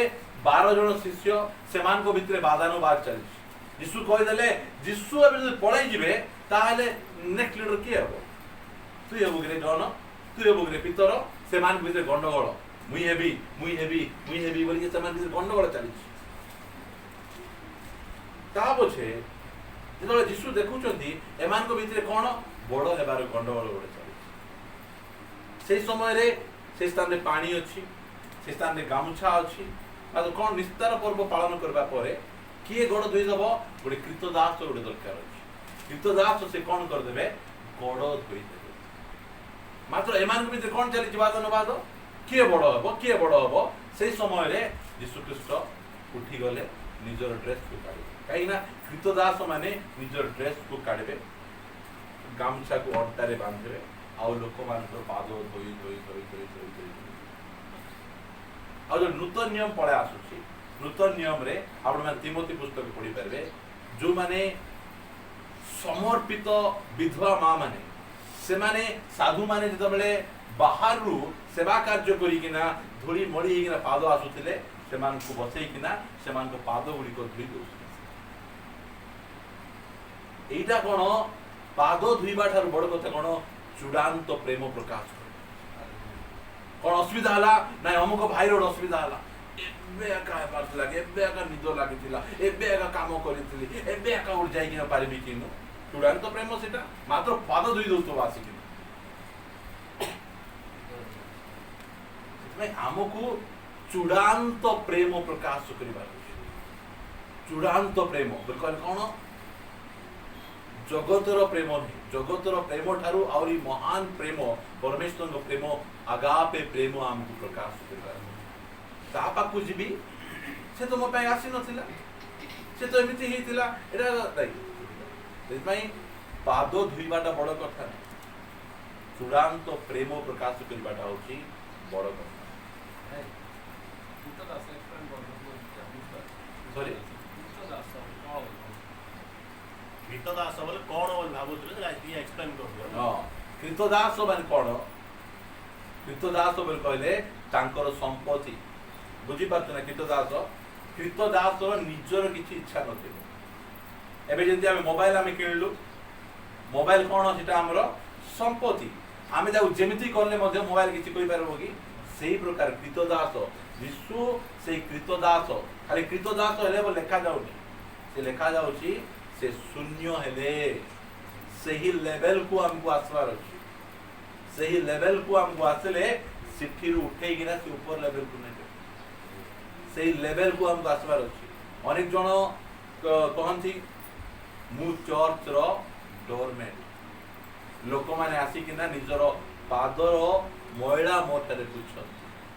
12 ଜଣ ଶିଷ୍ୟ ସେମାନଙ୍କ ଭିତରେ ବାଦାନବାଦ ଚାଲିଛି। ଯୀଶୁ କହିଦେଲେ ଯୀଶୁ ଏବେ ଯଦି ପଳେଇ ଯିବେ ତାହେଲେ ନେକ୍ସଟ ଲିଡର କିଏ ହେବ? ତୁଇ ହେବୁ କିରେ ଜହନ, ତୁଇ ହେବୁ କିରେ ପିତର? ସେମାନଙ୍କ ଭିତରେ ଗଣ୍ଡଗୋଳ, ମୁଇଁ ହେବି ବୋଲିକି ସେମାନଙ୍କ ଭିତରେ ଗଣ୍ଡଗୋଳ ଚାଲିଛି। ତା ପଛେ ଯେତେବେଳେ ଯୀଶୁ ଦେଖୁଛନ୍ତି ଏମାନଙ୍କ ଭିତରେ କ'ଣ ବଡ଼ ହେବାର ଗଣ୍ଡଗୋଳ ଗୋଟେ ଚାଲିଛି। ସେଇ ସମୟରେ ସେ ସ୍ଥାନରେ ପାଣି ଅଛି, ସେ ସ୍ଥାନରେ ଗାମୁଛା ଅଛି। ଆଉ କ'ଣ ନିସ୍ତାର ପର୍ବ ପାଳନ କରିବା ପରେ କିଏ ଗୋଡ଼ ଧୋଇଦେବ? ଗୋଟେ କ୍ରୀତଦାସ ଗୋଟେ ଦରକାର ଅଛି। କ୍ରୀତଦାସ ସେ କ'ଣ କରିଦେବେ? ଗୋଡ଼ ଧୋଇଦେବେ। ମାତ୍ର ଏମାନଙ୍କ ଭିତରେ କ'ଣ ଚାଲିଛି? ବାଦନବାଦ, କିଏ ବଡ଼ ହେବ? ସେଇ ସମୟରେ ଯୀଶୁ ଖ୍ରୀଷ୍ଟ ଉଠିଗଲେ, ନିଜର ଡ୍ରେସ୍କୁ କାଢ଼ିବେ। କାହିଁକିନା କ୍ରୀତଦାସ ମାନେ ନିଜର ଡ୍ରେସ୍କୁ କାଢ଼ିବେ, ଗାମୁଛାକୁ ଅଣ୍ଟାରେ ବାନ୍ଧିବେ, ଆଉ ଲୋକମାନଙ୍କର ପାଦ ଧୋଇ ଆଉ ଯୋଉ ନୂତନ ନିୟମ ପଳେଇ ଆସୁଛି। ନୂତନ ନିୟମରେ ଆପଣମାନେ ତିମୋଥୀ ପୁସ୍ତକ ପଢ଼ିପାରିବେ। ଯୋଉମାନେ ସମର୍ପିତ ବିଧବା ମା ମାନେ, ସେମାନେ ସାଧୁମାନେ ଯେତେବେଳେ ବାହାରୁ ସେବା କାର୍ଯ୍ୟ କରିକିନା ଧୂଳି ମଳି ହେଇକିନା ପାଦ ଆସୁଥିଲେ ସେମାନଙ୍କୁ ବସେଇକିନା ସେମାନଙ୍କ ପାଦ ଗୁଡ଼ିକ ଧୋଇ ଦଉଥିଲେ। এইটা কোন পাদ ধুইবা ঠার বড় কথা কোন চূড়ান্ত প্রেম প্রকাশ করে। কোন অসুবিধা হলা না অমুক ভাইর অসুবিধা হলা, এবে একা হেবার লাগে, এবে একা নিদ লাগিଥିଲା, এবে একা কাম করিଥିଲି, এবে একা উড় যাইকি না পারিবি কিনো? চূড়ান্ত প্রেম সেটা মাত্র পাদ ধুই দউতো আসিকি। ସେଥିପାଇଁ ଆମକୁ ଚୂଡ଼ାନ୍ତ ପ୍ରେମ ପ୍ରକାଶ କରିବାର ଅଛି। ଚୂଡ଼ାନ୍ତ ପ୍ରେମ କହିଲେ କ'ଣ? ଜଗତର ପ୍ରେମ ନୁହେଁ, ଜଗତର ପ୍ରେମ ଠାରୁ ଆହୁରି ମହାନ ପ୍ରେମ, ପରମେଶ୍ୱରଙ୍କ ପ୍ରେମ, ଆଗାପେ ପ୍ରେମ ଆମକୁ ପ୍ରକାଶ କରିବାର। ତା ପାଖକୁ ଯିବି, ସେ ତ ମୋ ପାଇଁ ଆସିନଥିଲା, ସେ ତ ଏମିତି ହେଇଥିଲା, ଏଇଟା ନାଇଁ। ସେଥିପାଇଁ ପାଦ ଧୋଇବାଟା ବଡ଼ କଥା ନାହିଁ, ଚୂଡ଼ାନ୍ତ ପ୍ରେମ ପ୍ରକାଶ କରିବାଟା ହଉଛି ବଡ଼ କଥା। କ୍ରୀତଦାସ ବୋଲେ କ'ଣ ବୋଲି ଭାବୁଥିଲେ ଟିକେ ଏକ୍ସପ୍ଲେନ୍ କରିଦିଅ। ହଁ, କ୍ରୀତଦାସ ମାନେ କ'ଣ? କ୍ରୀତଦାସ ବୋଲି କହିଲେ ତାଙ୍କର ସମ୍ପତ୍ତି, बुझीपार ना कृतदास निजर किसी इच्छा नथिबो एबे जंती आमे मोबाइल आमे किनलु मोबाइल कोन सेटा हमरो संपत्ति आमे जाउ जेमिति करले मध्ये मोबाइल किछि कहि पारबो कि सेही प्रकार कृतदास विश्व से कृतदास खाली कृतदास हेले बो लेखा जाउनी से लेखा जाउची से शून्य हेले सही लेवल को हमको आसवार अछि सही लेवल को हमको आसले सिठी उठे गिना से ऊपर लेवल को नहीं सही लेवल को हमको आसवार अछि अनेक जण कहंती मु चर्च रो डोरमेट लोक माने आसी किना निजर पादर महिला मोठारे पुछन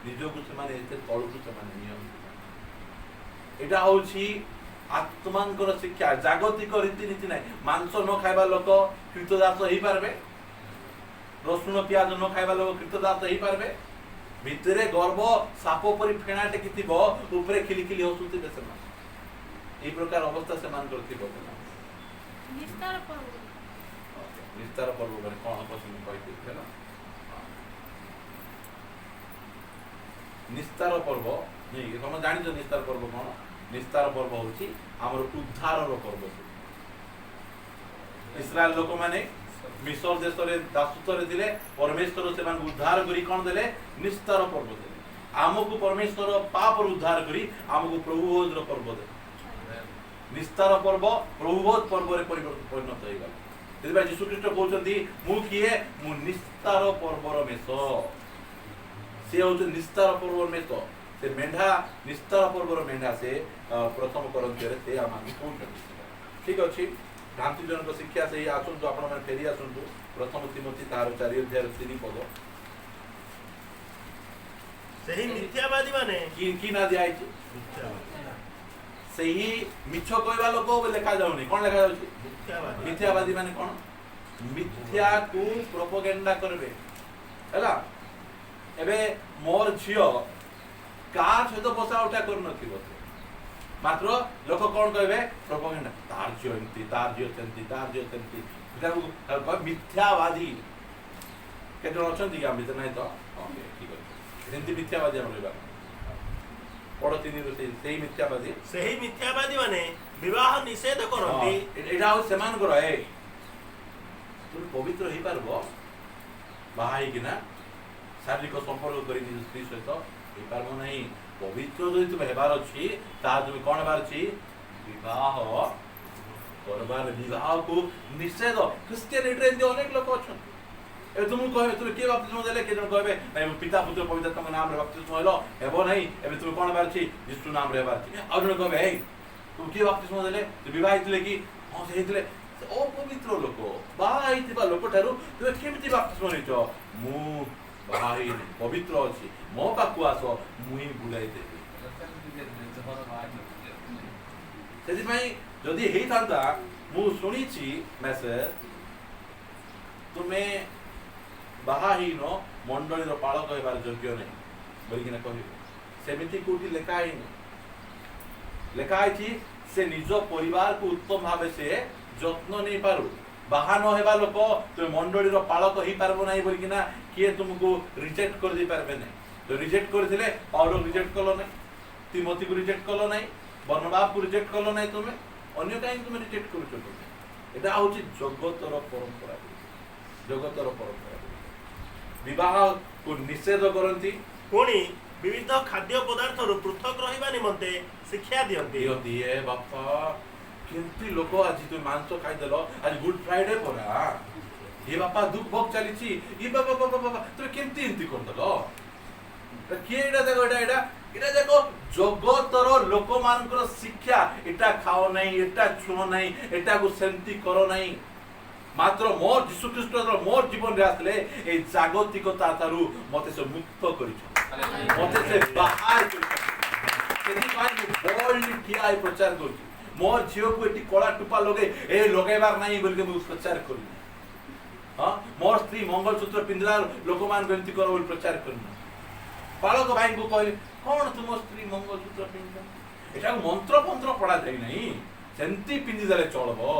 निजो को से माने एते तळु को से माने नियम एटा होछि आत्मांकर शिक्षा जागतिक रीतिनीति ना मांस न खाइबा लोक कृतदास ही पारबे रसुण प्याज न खाइबा लोक कृतदास ही पारबे भितरे गर्भ साप परि फेणा टेकिथिबो ऊपरे खिलिखिली हसुथिबे से ए प्रकार अवस्था से मान करथिबो निस्तार पर्व माने कोन पसंद कहि दिला निस्तार पर्व नहीं हम जानि जो निस्तार पर्व कोन निस्तार पर्व होची हमर उद्धार रो पर्व इस्राएल लोक माने मिस्र देश रे दासत्व रे दिले परमेश्वर से मान उद्धार करी कोन देले निस्तार पर्व देले हमकु परमेश्वर पाप रो उद्धार करी हमकु प्रभुभोज रो पर्व देले निस्तार पर्व प्रभुभोज पर्व रे परिणत होई गला तेबा यीशु ख्रीष्ट कहउछंती मु किए मु निस्तार पर्व रो मेसो से होछ निस्तार पर्व मेसो से मेंढा निस्तार पर्व रो मेंढा से प्रथम करंती रे से आमा कहउछंती ठीक अछि भ्रांति जनक शिक्षा से आसुन तो आपण मन फेरी आसुन तो प्रथम तिमोथी तार 4 अध्याय 3 पद सही मिथ्यावादी माने की ना दियाई छी सही मिछ कहवा लोक लेखा जाउनी कोन लेखा जाउची मिथ्यावादी माने कोन मिथ्या को प्रोपेगेंडा करबे हैला एबे मोर झियो का सहित बसा उठा कर नथिबो मात्र लोक कोन कहबे प्रोपेगेंडा तार झियो एंती तार झियो सेंती एटा मिथ्यावादी केते अछंती हम भीतर नै तो ठीक अछि एंती मिथ्यावादी हम रहबा पड़ती से मिथ्यावादी माने विवाह निषेध करती एटा हो समान कर ए तुम पवित्र ही पारबो बाहाई किना शारीरिक संपर्क करी निज स्त्री सहित ही पारबो नहीं पवित्र जदि तुम हेबार अछि ता तुम कोन हेबार अछि विवाह करबार विवाह को निषेध क्रिश्चियनिटी रे अनेक लोक अछन ए तुम कहबे तुम के बपतिस्म देले के जन कहबे नहीं पिता पुत्र पवित्र आत्मा नाम रे बपतिस्म हेलो हेबो नहीं एबे तुम कोन हेबार अछि यीशु नाम रे हेबार अछि और जन कहबे हे तुम के बपतिस्म देले तू विवाहित ले कि हां से हेतले ओ पवित्र लोक बाहित बा लोक थारु तू केमिति बपतिस्म नैचो मु बाहि पवित्र अछि मो पाकु आसो मुई बुलाई देबी सेति भाई जदि हेई थांता मु सुनिछि मेसेज तुमे बाहाहीन मंडलीर पालक हेबार योग्य नहीं बोलिकिना कहिबे सेमिति कोठी लेखा है से निज परिवार को उत्तम भाव से जत्न नहीं पारु बाहा न हेबा लोक तुम मंडलीर पालक ही पारबो नहीं बोलिकिना किए तुमको रिजेक्ट कर दे पारबे नहीं तो रिजेक्ट करथिले पाउलो रिजेक्ट कलो नहीं तिमोथी को रिजेक्ट कलो नहीं बर्नबास को रिजेक्ट कलो नहीं तुमे अन्य काई तुमे रिजेक्ट करूछो तुमे एटा होची जगतर परंपरा विवाह को निषेध करती पुणी विविध खाद्य पदार्थ पृथक रहिबा निमंते शिक्षा दियंती ए बापा केंती लोक आज तू मांस खाइ देलो आज गुड फ्राइडे परा ये बापा दुख भोग चली छी ये बाबा तू केंती इंती कर देलो के एटा देखो जगतर लोक मानकर शिक्षा एटा खाओ नहीं एटा छुओ नहीं एटा को सेंती करो नहीं मात्र मोर यीशु ख्रीष्ट मोर जीवन रे आसले ए जागतिकता तारु मते से मुक्त करिछ मते से बाहर करिछ केति काय बोल्ड ठिया प्रचार करछि मोर झियो को एटी कला टुपा लगे ए लगेबार नाही बोल के मु प्रचार करि हां मोर स्त्री मंगलसूत्र पिंदला लोकमान गंती करो बोल प्रचार करना बालक भाई को कहले कोन तुम स्त्री मंगलसूत्र पिंदला एटा मंत्र पढ़ा जाय नहीं सेंती पिंदी देले चलबो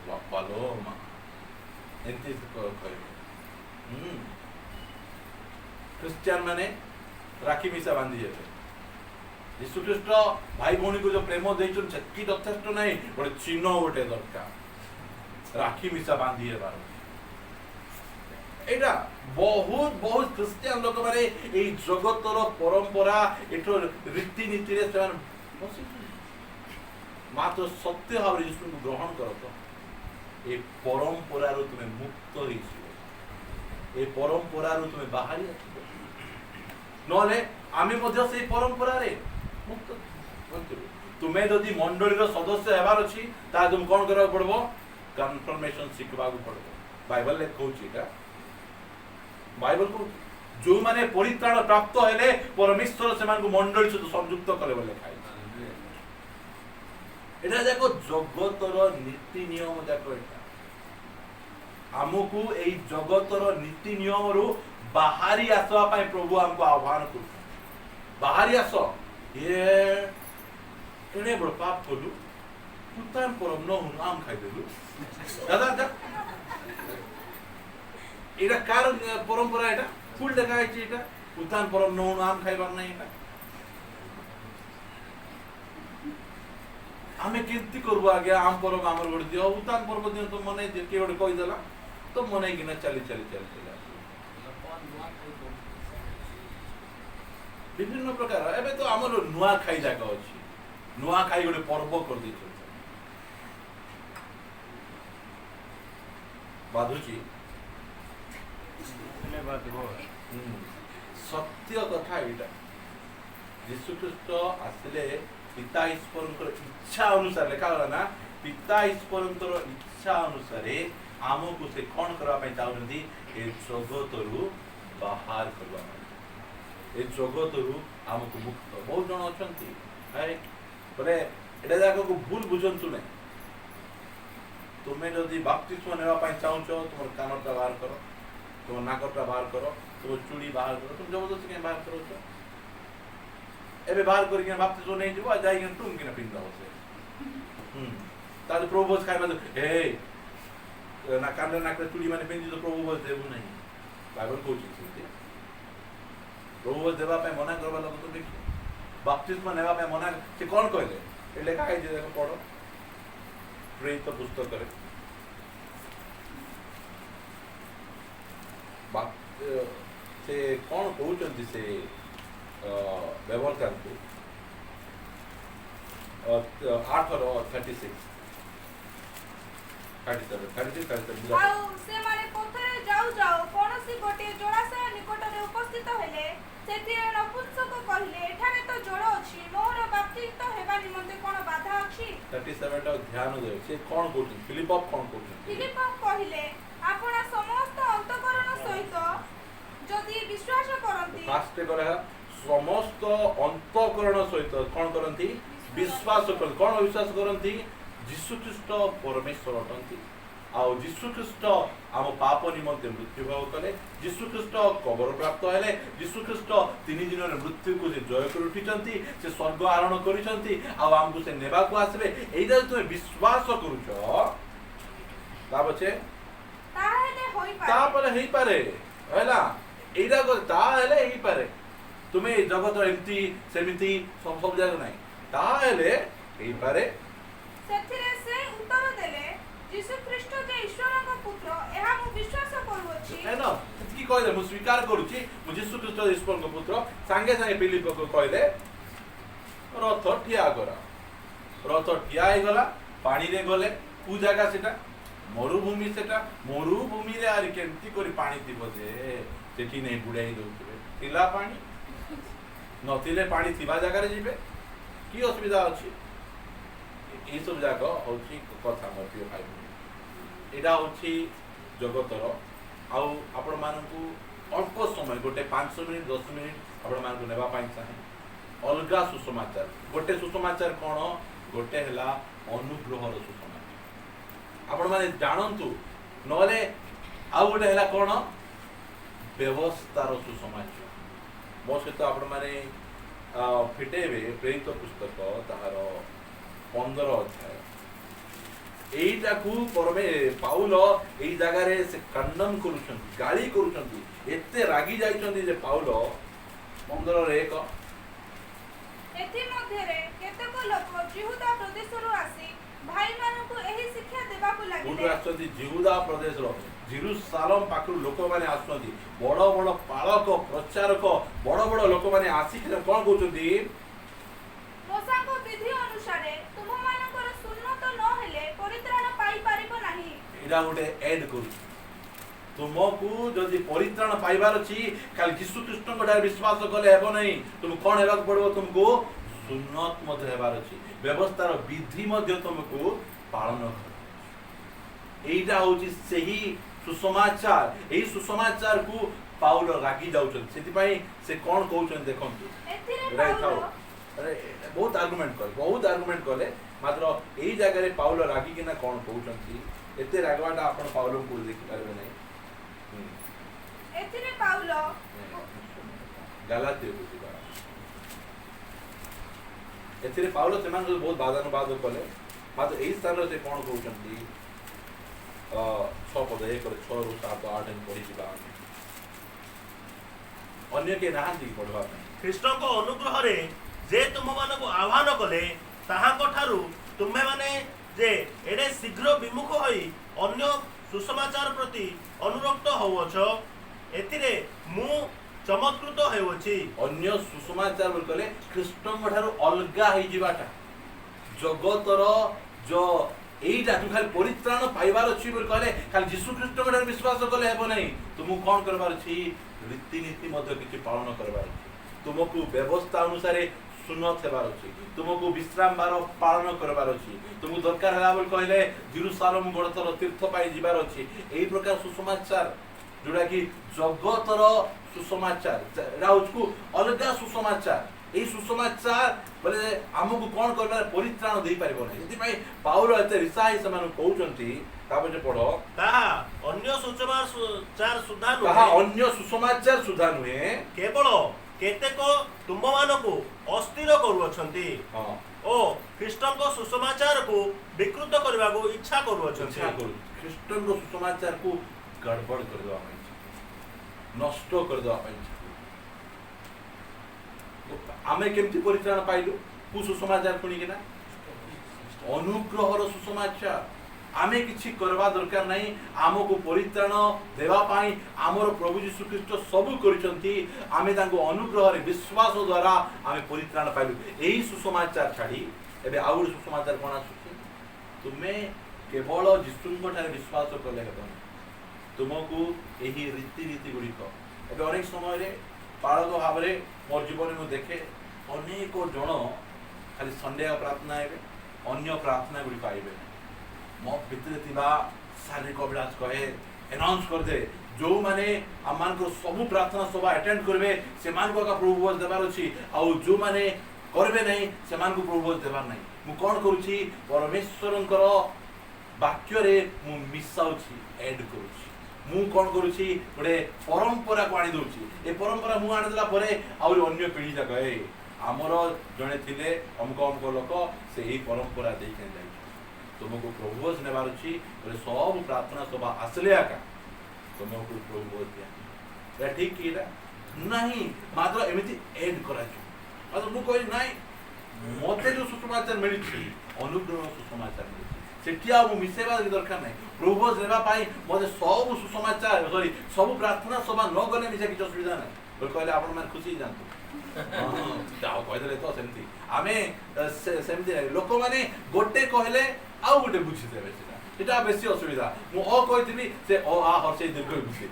बापालो मा एंती कहबे क्रिश्चियन माने राखी मिसा बांधी हेबे यीशु ख्रीष्ट भाई भौणी को जो प्रेम देइछन सेतकी यथेष्ट नहीं गोटे चिन्ह गोटे दरकार राखी मिसा बांधी हेबार एटा बहुत बहुत क्रिश्चियन लोक माने ए जगतर परंपरा एठो रीति नीति रे से मात्र सत्य भाव यीशु को ग्रहण करो तो ए परंपरा रो तुमे मुक्त होइछो ए परंपरा रो तुमे बाहरी आछो नले आमे मध्य से परंपरा रे मुक्त होइतो तुमे जदि मंडली रो सदस्य हेबार अछि ता तुम कोन करबा पड़बो कन्फर्मेशन सिखबा को पड़बो बाइबल ले कहूची का बाइबल को जो माने परित्राण प्राप्त हेले परमेश्वर से मान को मंडली सहित संयुक्त करे बोले खाइ एटा देखो जगतर नीति नियम देखो एटा हमकु एई जगतर नीति नियम रु बाहरी आसवा पाए प्रभु हमको आह्वान कर बाहरी आस ये केने बड़ पाप कलु पुतान परम न हुन आम खाइ देलु दादा दा एटा कार परंपरा एटा फुल देखा है एटा पुतान परम न हुन आम खाइबार नै एटा आमे कीर्ति करबो आगे आम परम आमर गोड़ दियो उतान पर्व दियो तो मने जे के गोड़ कहि देला तो मने कि ना चली विभिन्न प्रकार एबे तो हमर नुआ खाई जागा अछि नुआ खाई गोड़ पर्व कर दी बाधुची सत्य कथा एटा यीशु ख्रीष्ट आसिले पिता ईश्वर इच्छा अनुसार लिखा होला ना पिता ईश्वर इच्छा अनुसार आमको से कौन करबा चाहती ए जगतरु बाहर करबा ए जगतरु आमको मुक्त बहुत जन अछंती है बोले एटा जाको को भूल बुझंतु नै तुमे जदि बपतिस्मा नेबा पई चाहछो तुमर कानटा बाहर करो तुम नाकटा बाहर करो तुम चूड़ी बाहर करो तुम जबरदस्ती के बाहर करो छ एबे बाहर करके बपतिस्मा नै जीवो जाई के टुम के पिंदा होसे ताले प्रभु खाइ मतलब ए ना कान नाक चूड़ी माने पिंदी तो प्रभु देबो नै बाइबल कोची छै प्रभु देबा पे मना करबा लोग तो देखि बपतिस्मा नेबा पे मना से कोन कहले ए लेखा है जे देखो पढ़ो प्रेरित पुस्तक करे बाप से कौन कहउचंती से व्यवहार करते 8 और 36 आउ से माने पोथरे जाऊ कोनोसी गोटे जोड़ाशय निकटरे उपस्थित हेले सेतिरे नपुंसक कहिले एठाने तो जोड़ अछि मोर बाप्तिस्म हेबा निमंते कोन बाधा अछि 37 टा ध्यान दे से कोन कहउछ फिलिप कहिले आपना समस्त अंतःकरण सहित जदि विश्वास करंती फास्ट करे समस्त अंतःकरण सहित कोन करंती विश्वास कर कोन विश्वास करंती यीशु ख्रीष्ट परमेश्वर अटंती आउ यीशु ख्रीष्ट आम पाप निमंते मृत्यु भाव कले यीशु ख्रीष्ट कबर प्राप्त हेले यीशु ख्रीष्ट 3 दिन रे मृत्यु को से जय कर उठिचंती से स्वर्ग आरोहण करिसंती आउ हमकु से नेबा को आसबे एइदा तुमे विश्वास करूछो ताबचे तापरे हेई पारे हैला एइदा को ता हेले हेई पारे तुमे जगत एमती सेमिति सब जगह नाही ता हेले हेई पारे सेथिरे से उत्तर देले यीशु ख्रीष्ट जे ईश्वर का पुत्र एहा मु विश्वास करूछि है ना की कहले मु स्वीकार करूछि मु यीशु ख्रीष्ट ईश्वर का पुत्र संगे संगे फिलिप को कहले रथ ठिया करा रथ ठिया हे गला पानी रे गले पू जगह सेटा मरुभूमि सेटा मरुभूमि रे आरि केंती करी पानी दिबो जे सेठी नै बुडाई दउतबे तिला पानी नथिले पानी थिबा जगह रे जिबे की असुविधा अछि ए सब जाक होची कथा मतियो भाई एडा होची जगतर आउ आपण मानकु अल्प समय गोटे 5 मिनिट 10 मिनिट आपण मानकु नेबा पाई चाहे अलगा सुसमाचार गोटे सुसमाचार कोन गोटे हला अनुग्रहर सुसमाचार आपण माने जानंतु नले आउ गोटे हला कोन व्यवस्थार सुसमाचार मो सहित आपण माने फिटेबे प्रेरित पुस्तक ताहार 15 अध्याय एइटा को परमे पाउल एई जगह रे से कंडम करूछन गाली करूछन एते रागी जाइछन जे पाउल 15:1 ଏଥିମଧ୍ୟରେ କେତେକ ଲୋକ ଜିହୁଦା ପ୍ରଦେଶରୁ ଆସି ଭାଇମାନଙ୍କୁ ଏହି ଶିକ୍ଷା ଦେବାକୁ କୋଉଠୁ ଲାଗିଲେ। ଆସୁଛନ୍ତି? ଜିହୁଦା ପ୍ରଦେଶର ଜେରୁସାଲମ ପାଖରୁ ଲୋକମାନେ ଆସୁଛନ୍ତି। ବଡ଼ ବଡ଼ ପାଳକ ପ୍ରଚାରକ ବଡ଼ ବଡ଼ ଲୋକମାନେ ଆସିକି କଣ କହୁଛନ୍ତି? ମୋଶାଙ୍କ ବିଧି ଅନୁସାରେ ତୁମମାନଙ୍କର ସୁନ୍ନତ ନ ହେଲେ ପରିତ୍ରାଣ ପାଇପାରିବ ନାହିଁ। ଏଇଟା ଗୋଟେ ଏଡ୍ କରୁଛି। ତୁମକୁ ଯଦି ପରିତ୍ରାଣ ପାଇବାର ଅଛି ଖାଲି ଯୀଶୁ ଖ୍ରୀଷ୍ଟଙ୍କ ଠାରେ ବିଶ୍ୱାସ କଲେ ହେବ ନାହିଁ। ତୁମକୁ କଣ ହେବାକୁ ପଡ଼ିବ? ତୁମକୁ ସୁନ୍ନତ ମଧ୍ୟ ହେବାର ଅଛି। ବ୍ୟବସ୍ଥାର ବିଧି ମଧ୍ୟ ତୁମକୁ ପାଳନ କର। এইটা হচ্ছে ସେହି ସୁସମାଚାର। এই ସୁସମାଚାରକୁ ପାଉଲ ରାଗି ଯାଉଛନ୍ତି। ସେଥିପାଇଁ ସେ କଣ କହୁଛନ୍ତି ଦେଖନ୍ତୁ। ଏଥିରେ ରାଇଟ୍ ପାଉଲ ଥାଉ। ବହୁତ ଆର୍ଗୁମେଣ୍ଟ କଲେ ମାତ୍ର ଏଇ ଜାଗାରେ ପାଉଲ ରାଗିକିନା କଣ କହୁଛନ୍ତି? ଏତେ ରାଗବାଟା ଆପଣ ପାଉଲଙ୍କୁ ଦେଖିପାରିବେ ନାହିଁ। ଏଥିରେ ପାଉଲ ଗାଲାତୀୟକୁ ଯିବା। ଏଥିରେ ପାଉଲ ସେମାନଙ୍କୁ ବହୁତ ବାଦାନୁବାଦ କଲେ। ମାତ୍ର ଏଇ ସ୍ଥାନରେ ସେ କଣ କହୁଛନ୍ତି? 6:1-6-7 8 ପଢିଯିବା। ଅନ୍ୟ କିଏ ନାହାନ୍ତି ପଢିବା ପାଇଁ? ଖ୍ରୀଷ୍ଟଙ୍କ ଅନୁଗ୍ରହରେ ଯେ ତୁମମାନଙ୍କୁ ଆହ୍ୱାନ କଲେ ତାହାଙ୍କ ଠାରୁ ତୁମେମାନେ ଯେ ଏଡ଼େ ଶୀଘ୍ର ବିମୁଖ ହୋଇ ଅନ୍ୟ ସୁସମାଚାର ପ୍ରତି ଅନୁରକ୍ତ ହେଉଅଛ, ଏଥିରେ ମୁଁ ଚମତ୍କୃତ ହେଉଅଛି। ଅନ୍ୟ ସୁସମାଚାର ବୋଲି କହିଲେ ଖ୍ରୀଷ୍ଟଙ୍କ ଠାରୁ ଅଲଗା ହେଇଯିବାଟା। ଜଗତର এইটা তুমি খালি পরিত্রাণ পাইবার অছি বলে কলে খালি যীশু খ্রিস্টଙ୍କ ଠାରେ ବିଶ୍ୱାସ କଲେ ହେବ ନାହିଁ। ତୁମକୁ କଣ କରିବାର ଅଛି? ରୀତିନୀତି ମଧ୍ୟ କିଛି ପାଳନ କରିବାର ଅଛି। ତୁମକୁ ବ୍ୟବସ୍ଥା ଅନୁସାରେ ସୁନ୍ନତ ହେବାର ଅଛି। ତୁମକୁ ବିଶ୍ରାମ ବାର ପାଳନ କରିବାର ଅଛି। ତୁମକୁ ଦରକାର ହେଲା ବୋଲି କହିଲେ ଜେରୁସାଲମ ଗୋଟେ ଥର ତୀର୍ଥ ପାଇଁ ଯିବାର ଅଛି। ଏହି ପ୍ରକାର ସୁସମାଚାର ଯୋଉଟା କି ଜଗତର ସୁସମାଚାର, ଏଇଟା ହଉଛି ଅଲଗା ସୁସମାଚାର। এই সুসমাচার বলে ଆମକୁ କଣ କରିବାର ପରିତ୍ରାଣ ଦେଇପାରିବ ନାହିଁ। ସେଥିପାଇଁ ପାଉଲ ଏତେ ରିସା ହେଇ ସେମାନଙ୍କୁ କହୁଛନ୍ତି। ତାପରେ ପଢ, ତାହା ଅନ୍ୟ ସୁସମାଚାର ସୁଦ୍ଧା ତାହା ନୁହେଁ, ଅନ୍ୟ ସୁସମାଚାର ସୁଦ୍ଧା ନୁହେଁ, କେବଳ କେତେକ ତୁମମାନଙ୍କୁ ଅସ୍ଥିର କରୁଅଛନ୍ତି ହଁ ଓ ଖ୍ରୀଷ୍ଟଙ୍କ ସୁସମାଚାରକୁ ବିକୃତ କରିବାକୁ ଇଚ୍ଛା କରୁଅଛନ୍ତି। ଇଚ୍ଛା କରୁ ଖ୍ରୀଷ୍ଟଙ୍କ ସୁସମାଚାରକୁ ଗଡ଼ବଡ଼ କରିଦେବା ପାଇଁ, ନଷ୍ଟ କରିଦେବା ପାଇଁ। ଆମେ କେମିତି ପରିତ୍ରାଣ ପାଇଲୁ? କୁ ସୁସମାଚାର ଶୁଣିକିନା? ଅନୁଗ୍ରହର ସୁସମାଚାର। ଆମେ କିଛି କରିବା ଦରକାର ନାହିଁ। ଆମକୁ ପରିତ୍ରାଣ ଦେବା ପାଇଁ ଆମର ପ୍ରଭୁ ଯୀଶୁ ଖ୍ରୀଷ୍ଟ ସବୁ କରିଛନ୍ତି। ଆମେ ତାଙ୍କୁ ଅନୁଗ୍ରହରେ ବିଶ୍ୱାସ ଦ୍ୱାରା ଆମେ ପରିତ୍ରାଣ ପାଇଲୁ। ଏହି ସୁସମାଚାର ଛାଡ଼ି ଏବେ ଆଉ ଗୋଟେ ସୁସମାଚାର କଣ ଆସୁଛି? ତୁମେ କେବଳ ଯୀଶୁଙ୍କ ଠାରେ ବିଶ୍ୱାସ କଲେ ହେବ ନାହିଁ। ତୁମକୁ ଏହି ରୀତିନୀତି ଗୁଡ଼ିକ ଏବେ ଅନେକ ସମୟରେ ପାଳକ ଭାବରେ ମୋର ଜୀବନରେ ମୁଁ ଦେଖେ ଅନେକ ଜଣ ଖାଲି ସଣ୍ଡେ ପ୍ରାର୍ଥନା ହେବେ, ଅନ୍ୟ ପ୍ରାର୍ଥନା ଗୁଡ଼ିକ ପାଇବେ ନାହିଁ। ମୋ ଭିତରେ ଥିବା ଶାରୀରିକ ଅଭିଳାଷ କହେ, ଆନାଉନ୍ସ କରିଦେ, ଯେଉଁମାନେ ଆମମାନଙ୍କର ସବୁ ପ୍ରାର୍ଥନା ସଭା ଆଟେଣ୍ଡ କରିବେ ସେମାନଙ୍କୁ ଏକା ପ୍ରଭୁ ଭୋଜ ଦେବାର ଅଛି। ଆଉ ଯେଉଁମାନେ କରିବେ ନାହିଁ ସେମାନଙ୍କୁ ପ୍ରଭୁ ଭୋଜ ଦେବାର ନାହିଁ। ମୁଁ କ'ଣ କରୁଛି? ପରମେଶ୍ୱରଙ୍କର ବାକ୍ୟରେ ମୁଁ ମିଶାଉଛି, ଏଡ୍ କରୁଛି। ମୁଁ କ'ଣ କରୁଛି? ଗୋଟେ ପରମ୍ପରାକୁ ଆଣି ଦେଉଛି। ଏ ପରମ୍ପରା ମୁଁ ଆଣିଦେଲା ପରେ ଆହୁରି ଅନ୍ୟ ପିଢ଼ି ଯାକ ଆମର ଜଣେ ଥିଲେ ଅମୁକ ଅମୁକ ଲୋକ, ସେ ଏହି ପରମ୍ପରା ଦେଇକି ଯାଇଛନ୍ତି। ତୁମକୁ ପ୍ରଭୁ ଭୋଜ ନେବାର ଅଛି ବୋଲେ ସବୁ ପ୍ରାର୍ଥନା ସଭା ଆସିଲେ ଏକା ତୁମକୁ ପ୍ରଭୁ ଭୋଜ ଦିଆ। ଏଇଟା ଠିକ୍ କି? ଏଇଟା ନାହିଁ। ମାତ୍ର ଏମିତି ଏଡ୍ କରାଯିବ। ମାତ୍ର ମୁଁ କହିଲି ନାଇଁ, ମୋତେ ଯେଉଁ ସୁସମାଚାର ମିଳିଛି ଅନୁଗ୍ରହ ସୁସମାଚାର ମିଳିଛି, ସେଠି ଆଉ ମୁଁ ମିଶାଇବା ଦରକାର ନାହିଁ। ପ୍ରଭୁ ଭୋଜ ନେବା ପାଇଁ ମୋତେ ସବୁ ସୁସମାଚାର ସବୁ ପ୍ରାର୍ଥନା ସଭା ନ ଗଲେ ମିଶା କିଛି ଅସୁବିଧା ନାହିଁ ବୋଲି କହିଲେ ଆପଣମାନେ ଖୁସି ହେଇଯାଆନ୍ତୁ। ଆଉ କହିଦେଲେ ତ ସେମିତି ଆମେ ସେମିତି ନାହିଁ। ଲୋକମାନେ ଗୋଟେ କହିଲେ ଆଉ ଗୋଟେ ବୁଝିଦେବେ, ସେଟା ବେଶୀ ଅସୁବିଧା। ମୁଁ ଅ କହିଥିଲି ସେ ଅ ଆ ହର୍ଷେଇ ଦୀର୍ଘ ବୁଝେ,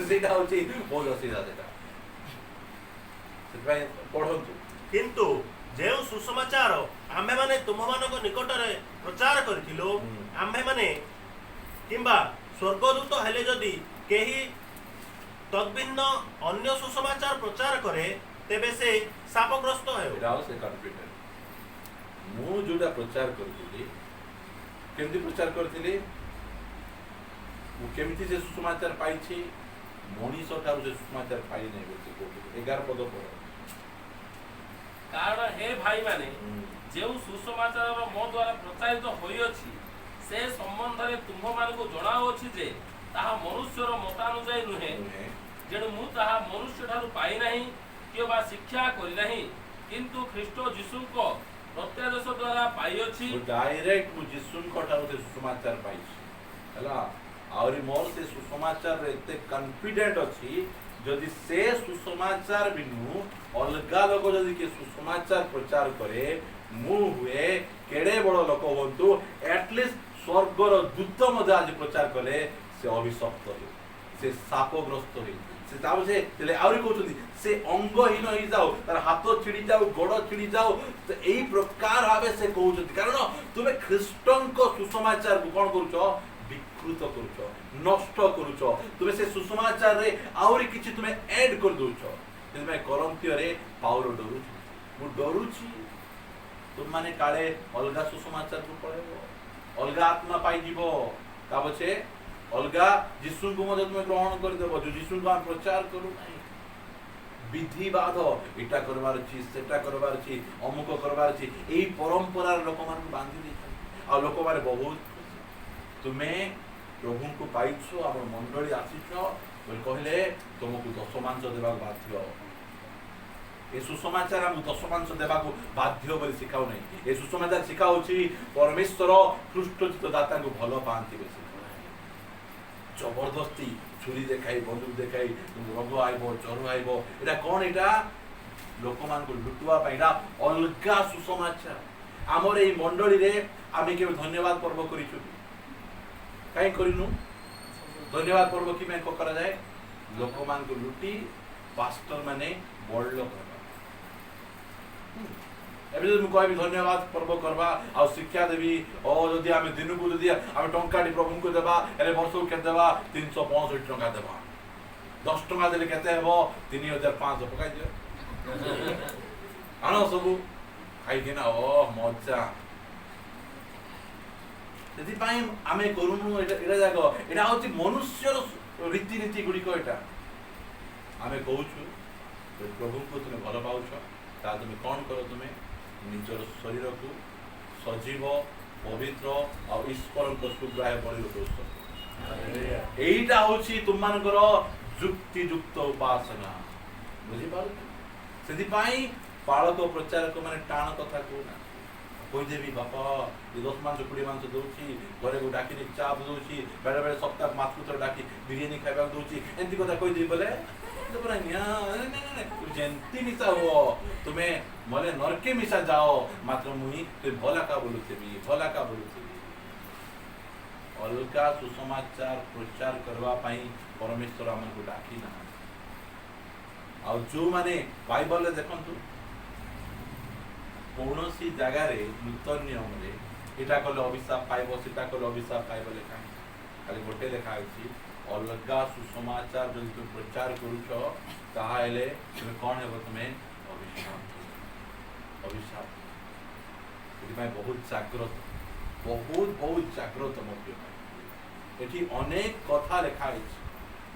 ସେଇଟା ହଉଛି ବହୁତ ଅସୁବିଧା। ସେଟା ସେଥିପାଇଁ ପଢନ୍ତୁ। କିନ୍ତୁ ଯେଉଁ ସୁସମାଚାର ଆମ୍ଭେମାନେ ତୁମମାନଙ୍କ ନିକଟରେ ପ୍ରଚାର କରିଥିଲୁ, ଆମ୍ଭେମାନେ କିମ୍ବା ସ୍ୱର୍ଗଦୂତ ହେଲେ ଯଦି କେହି ତଦ୍ଭିନ୍ନ ଅନ୍ୟ ସୁସମାଚାର ପ୍ରଚାର କରେ ତେବେ ସେ ଶାପଗ୍ରସ୍ତ ହେଉ। ମୁଁ ଯୋଉଟା ପ୍ରଚାର କରୁଥିଲି, କେମିତି ପ୍ରଚାର କରିଥିଲି? ମୁଁ କେମିତି ସେ ସୁସମାଚାର ପାଇଛି? ମଣିଷ ଠାରୁ ସେ ସୁସମାଚାର ପାଇନାହିଁ ବୋଲି କହୁଥିଲି। 11 ପଦ ପଢ଼। କାରଣ ହେ ଭାଇମାନେ, ଯେଉଁ ସୁସମାଚାର ମୋ ଦ୍ୱାରା ପ୍ରଚାରିତ ହୋଇଅଛି ସେ ସମ୍ବନ୍ଧରେ ତୁମ୍ଭମାନଙ୍କୁ ଜଣାଉଅଛି ଯେ ତାହା ମନୁଷ୍ୟର ମତାନୁଯାୟୀ ନୁହେଁ, ଯେଣୁ ମୁଁ ତାହା ମନୁଷ୍ୟ ଠାରୁ ପାଇନାହିଁ କି ବାକ୍ୟ ବା ଶିକ୍ଷା କରି ନାହିଁ କିନ୍ତୁ ଖ୍ରୀଷ୍ଟ ଯୀଶୁଙ୍କ ପ୍ରତ୍ୟାଦେଶ ଦ୍ୱାରା ପାଇଅଛି। डायरेक्ट मु जीशुଙ୍କ ଠାରୁ ସେ ସୁସମାଚାର ପାଇଛି ହେଲା ଆହୁରି ମୋର ସେ ସୁସମାଚାରରେ ଏତେ କନଫିଡେଣ୍ଟ ଅଛି ଯଦି ସେ ସୁସମାଚାର ବିନୁ ଅଲଗା ଲୋକ ଯଦି କିଏ ସୁସମାଚାର ପ୍ରଚାର କରେ ମୁଁ ହୁଏ କେଡ଼େ ବଡ଼ ଲୋକ ହୁଅନ୍ତୁ ଏଟଲିଷ୍ଟ ସ୍ୱର୍ଗର ଦୂତ ମଧ୍ୟ ଆଜି ପ୍ରଚାର କଲେ ସେ ଅଭିଶପ୍ତ ହେଉ ସେ ଶାପଗ୍ରସ୍ତ ହେଉ ସେ ତାପରେ ସେ ହେଲେ ଆହୁରି କହୁଛନ୍ତି ସେ ଅଙ୍ଗହୀନ ହେଇଯାଉ ତାର ହାତ ଛିଡ଼ି ଯାଉ ଗୋଡ଼ ଛିଡ଼ି ଯାଉ ତ ଏଇ ପ୍ରକାର ଭାବେ ସେ କହୁଛନ୍ତି କାରଣ ତୁମେ ଖ୍ରୀଷ୍ଟଙ୍କ ସୁସମାଚାରକୁ କ'ଣ କରୁଛ ବିକୃତ କରୁଛ ନଷ୍ଟ କରୁଛ ତୁମେ ସେ ସୁସମାଚାରରେ ଆହୁରି କିଛି ତୁମେ ଆଡ୍ କରିଦଉଛ ସେଥିପାଇଁ କରନ୍ତିୟରେ ପାଉଲ ଡରୁଛି ମୁଁ ଡରୁଛି ତୁମମାନେ କାଳେ ଅଲଗା ସୁସମାଚାରକୁ ପଳେଇବ ଅଲଗା ଆତ୍ମା ପାଇଯିବ ତା ପଛେ ଅଲଗା ଯୀଶୁଙ୍କୁ ମଧ୍ୟ ତୁମେ ଗ୍ରହଣ କରିଦେବ ଯୋଉ ଯୀଶୁଙ୍କୁ ଆମେ ପ୍ରଚାର କରୁନାହିଁ ବିଧିବାଦ ଏଇଟା କରିବାର ଅଛି ସେଟା କରିବାର ଅଛି ଅମୁକ କରିବାର ଅଛି ଏଇ ପରମ୍ପରାର ଲୋକମାନଙ୍କୁ ବାନ୍ଧି ଦେଇଛନ୍ତି ଆଉ ଲୋକମାନେ ବହୁତ ତୁମେ ପ୍ରଭୁଙ୍କୁ ପାଇଛ ଆମର ମଣ୍ଡଳୀ ଆସିଛ ବୋଲି କହିଲେ ତୁମକୁ ଦଶମାଂଶ ଦେବାକୁ ବାଧ୍ୟ ଏ ସୁସମାଚାର ଆମକୁ ଦଶମାଂଶ ଦେବାକୁ ବାଧ୍ୟ ବୋଲି ଶିଖାଉ ନାହିଁ ଏ ସୁସମାଚାର ଶିଖାଉଛି ପରମେଶ୍ୱର ପୃଷ୍ଠଚିତ ଦାତାଙ୍କୁ ଭଲ ପାଆନ୍ତି ବୋଲି ଜବରଦସ୍ତି ଛୁରୀ ଦେଖାଇ ବନ୍ଧୁକ ଦେଖାଇ ରୋଗ ଆଇବ ଜ୍ୱର ଆଇବ ଏଇଟା କ'ଣ ଏଇଟା ଲୋକମାନଙ୍କୁ ଲୁଟିବା ପାଇଁ ଏଇଟା ଅଲଗା ସୁସମାଚାର ଆମର ଏଇ ମଣ୍ଡଳୀରେ ଆମେ କେବେ ଧନ୍ୟବାଦ ପର୍ବ କରିଛୁ କାହିଁ କରିନୁ ଧନ୍ୟବାଦ ପର୍ବ କି ପାଇଁ କରାଯାଏ ଲୋକମାନଙ୍କୁ ଲୁଟି ପାଷ୍ଟର ମାନେ ବଡ଼ ଲୋକ ଏବେ ଯଦି ମୁଁ କହିବି ଧନ୍ୟବାଦ ପର୍ବ କରିବା ଆଉ ଶିକ୍ଷା ଦେବି ଓ ଯଦି ଆମେ ଦିନକୁ ଯଦି ଆମେ ଟଙ୍କାଟି ପ୍ରଭୁଙ୍କୁ ଦେବା ହେଲେ ବର୍ଷକୁ କେତେ ଦେବା 365 ଟଙ୍କା ଦେବା 10 ଟଙ୍କା ଦେଲେ କେତେ ହେବ 3500 ପକାଇ ଦିଅ ଆଣ ସବୁ ଖାଇକିନା ଓ ମଜା ସେଥିପାଇଁ ଆମେ କରୁନୁ ଏଇଟା ଯାକ ଏଇଟା ହେଉଛି ମନୁଷ୍ୟର ରୀତିନୀତି ଗୁଡ଼ିକ ଏଇଟା ଆମେ କହୁଛୁ ପ୍ରଭୁଙ୍କୁ ତୁମେ ଭଲ ପାଉଛ ତା ତୁମେ କ'ଣ କର ତୁମେ ନିଜର ଶରୀରକୁ ସଜୀବ ପବିତ୍ର ଆଉ ଈଶ୍ୱରଙ୍କ ସୁଗ୍ରାହ୍ୟ ବଳିର ଦୋଷ ଏଇଟା ହେଉଛି ତୁମମାନଙ୍କର ଯୁକ୍ତିଯୁକ୍ତ ଉପାସନା ବୁଝିପାରୁଛ ସେଥିପାଇଁ ପାଳକ ପ୍ରଚାରକ ମାନେ ଟାଣ କଥା କହୁନାହାନ୍ତି କହିଦେବି ବାପା ଏ 10 ମାଂସ 20 ମାଂସ ଦଉଛି ଘରକୁ ଡାକିନି ଚା ଦଉଛି ବେଳେ ବେଳେ ସପ୍ତାହ ମାସକୁ ଥରେ ଡାକି ବିରିୟାନୀ ଖାଇବାକୁ ଦଉଛି ଏମିତି କଥା କହିଦେବି ବୋଲେ ଯେମିତି ମିଶା ହୁଅ ତୁମେ ମଲେ ନରକେ ମିଶା ଯାଅ ମାତ୍ର ମୁଇଁ ତୁମେ ଭଲାକା ବୋଲୁଥିବି ଅଲଗା ସୁସମାଚାର ପ୍ରଚାର କରିବା ପାଇଁ ପରମେଶ୍ୱର ଆମକୁ ଡାକି ନାହାନ୍ତି ଆଉ ଯୋଉମାନେ ବାଇବଲରେ ଦେଖନ୍ତୁ କୌଣସି ଜାଗାରେ ନୂତନ ନିୟମରେ ଏଇଟା କଲେ ଅଭିଶାପ ପାଇବ ସେଟା କଲେ ଅଭିଶାପ ପାଇବ ଲେଖା ଖାଲି ଗୋଟେ ଲେଖା ଅଛି ଅଲଗା ସୁସମାଚାର ଯଦି ତୁମେ ପ୍ରଚାର କରୁଛ ତାହେଲେ ତୁମେ କ'ଣ ହେବ ତୁମେ ଅଭିଶାପ ସେଥିପାଇଁ ବହୁତ ଜାଗ୍ରତ ମଧ୍ୟ ଏଠି ଅନେକ କଥା ଲେଖା ହେଇଛି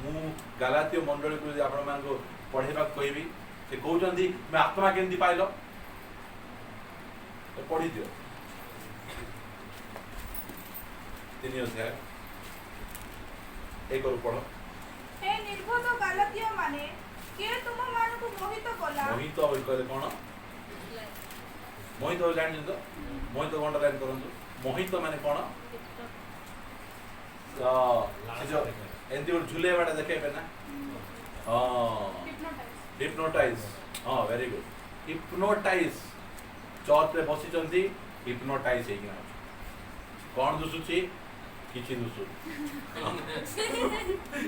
ମୁଁ ଗାଲାତୀୟ ମଣ୍ଡଳୀକୁ ଯଦି ଆପଣମାନଙ୍କୁ ପଢ଼େଇବାକୁ କହିବି ସେ କହୁଛନ୍ତି ତୁମେ ଆତ୍ମା କେମିତି ପାଇଲ ପଢି ଦିଅ 3 ଅଧ୍ୟାୟ 1 ପଢ हे निर्बोध गालातीय माने किए तुमମାନଙ୍କୁ ମୋହିତ କଲା ମୋହିତ ବୋଲି କହିଲେ କ'ଣ ମୋହିତ ଜାଣିଛନ୍ତି ତ ମୋହିତ ଅଣ୍ଡରଲାଇନ୍ କରନ୍ତୁ ମୋହିତ ମାନେ କ'ଣ ଏମିତି ଗୋଟେ ଝୁଲେଇବାଟା ଦେଖେଇବେ ନା ହିପ୍ନୋଟାଇଜ ଭେରି ଗୁଡ୍ ହିପ୍ନୋଟାଇଜ ଚର୍ଚ୍ଚରେ ବସିଛନ୍ତି ହିପ୍ନୋଟାଇଜ ହେଇକିନା କ'ଣ ଦୁଶୁଛି କିଛି ଦୁଶୁନି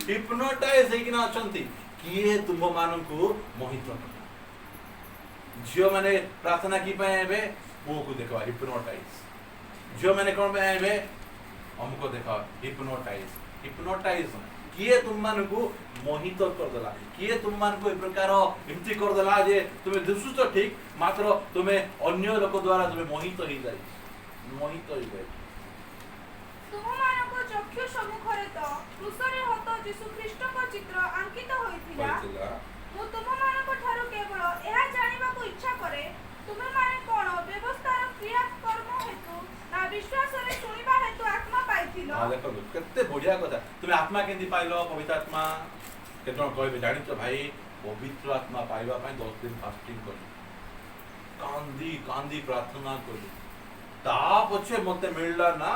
ହିପ୍ନୋଟାଇଜ ହେଇକିନା ଅଛନ୍ତି କିଏ ତୁମମାନଙ୍କୁ ମୋହିତ କଲା ଝିଅମାନେ ପ୍ରାର୍ଥନା କି ପାଇଁ ଆଇବେ ପୁଅକୁ ଦେଖ ହିପ୍ନୋଟାଇଜ ଝିଅମାନେ କ'ଣ ପାଇଁ ଆଇବେ ଅମୁକ ଦେଖ ହିପ୍ନୋଟାଇଜ କିଏ ତୁମମାନଙ୍କୁ ମୋହିତ କରିଦେଲା କିଏ ତୁମମାନଙ୍କୁ ଏ ପ୍ରକାର ଏମିତି କରିଦେଲା ଯେ ତୁମେ ଦିଶୁଛ ଠିକ ମାତ୍ର ତୁମେ ଅନ୍ୟ ଲୋକ ଦ୍ୱାରା ତୁମେ ମୋହିତ ହେଇଯାଇ ତୁମମାନଙ୍କ ଚକ୍ଷୁ ସମ୍ମୁଖରେ ତ କ୍ରୁଶରେ ହତ ଯୀଶୁ ଖ୍ରୀଷ୍ଟଙ୍କ ଚିତ୍ର ଆଙ୍କିତ ହୋଇଥିଲା ମୁଁ ତୁମମାନଙ୍କ ଠାରୁ କେବଳ ଏହା ଜାଣିବାକୁ ଇଚ୍ଛା କରେ ତୁମେମାନେ କ'ଣ ବ୍ୟବସ୍ଥାର କ୍ରିୟାକର୍ମ ହେତୁ ନା ବିଶ୍ୱାସରେ ଶୁଣିବା ହେତୁ ଆତ୍ମା ପାଇଥିଲ ଦେଖନ୍ତୁ କେତେ ବଢିଆ କଥା ତୁମେ ଆତ୍ମା କେମିତି ପାଇଲ ପବିତ୍ର ଆତ୍ମା କେତେ ଜଣ କହିବେ ଜାଣିଛ ଭାଇ पवित्र आत्मा पाइबा 10 दिन फास्टिंग करी कांदी कांदी प्रार्थना करी ता पछे मते मिलला ना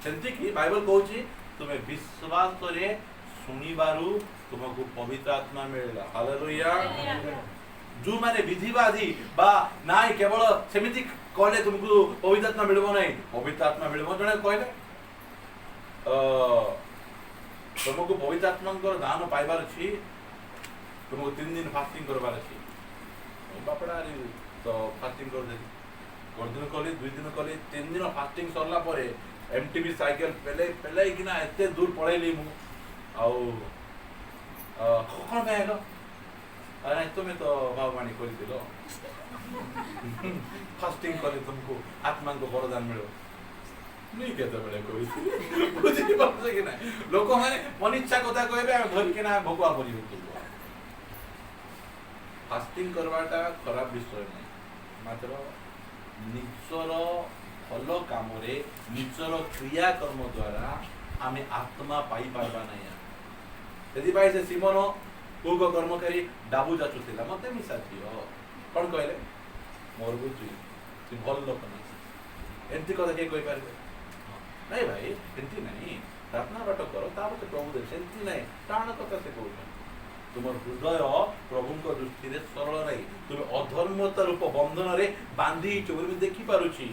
सेंति कि बाइबल कहूची तुम्हें विश्वास रे सुनिबारु तुमको पवित्र आत्मा मिलला हालेलुया जो माने विधिवादी बा नाई केवल सेमिति कहले तुमको पवित्र आत्मा मिलबो नहीं पवित्र आत्मा मिलबो जने कहले तुमको पवित्र आत्मा को दान पाइबार छी तुमको 3 दिन फास्टिंग करबार छी बापड़ा तो फास्टिंग कर दे गोर दिन कली 2 दिन कली 3 दिन फास्टिंग सरला परे एमटीबी साइकिल पेले कि ना एते दूर पळेली मु आउ कोन बेलो अरे तुम्हें तो भाववाणी कर दिलो फास्टिंग करे तुमको आत्मा को वरदान मिलो नहीं केते बेले कोई बुझी पाछे कि ना लोक माने मन इच्छा कथा कहबे हम धर के ना भोगवा करियो तो फास्टिंग करवाटा खराब विषय नहीं मात्र निजर भल काम निजर क्रियाकर्म द्वारा आम आत्मा पाई पारबा नहीं से सिमन पूर्व कर्मकारी डाबू जाचुला मत मिसा कौन कहले मोर बुझी तु भल लोक नहीं एमती कथा किए कहीपर नहीं भाई एमती नहीं प्रार्थना बाट कर प्रभु दे सेमती नहीं टाण कथा से कहते तुम हृदय प्रभु दृष्टि रे सरल नहीं तुम अधर्मता रूप बंधन रे बांधी चोरी देखी पारुची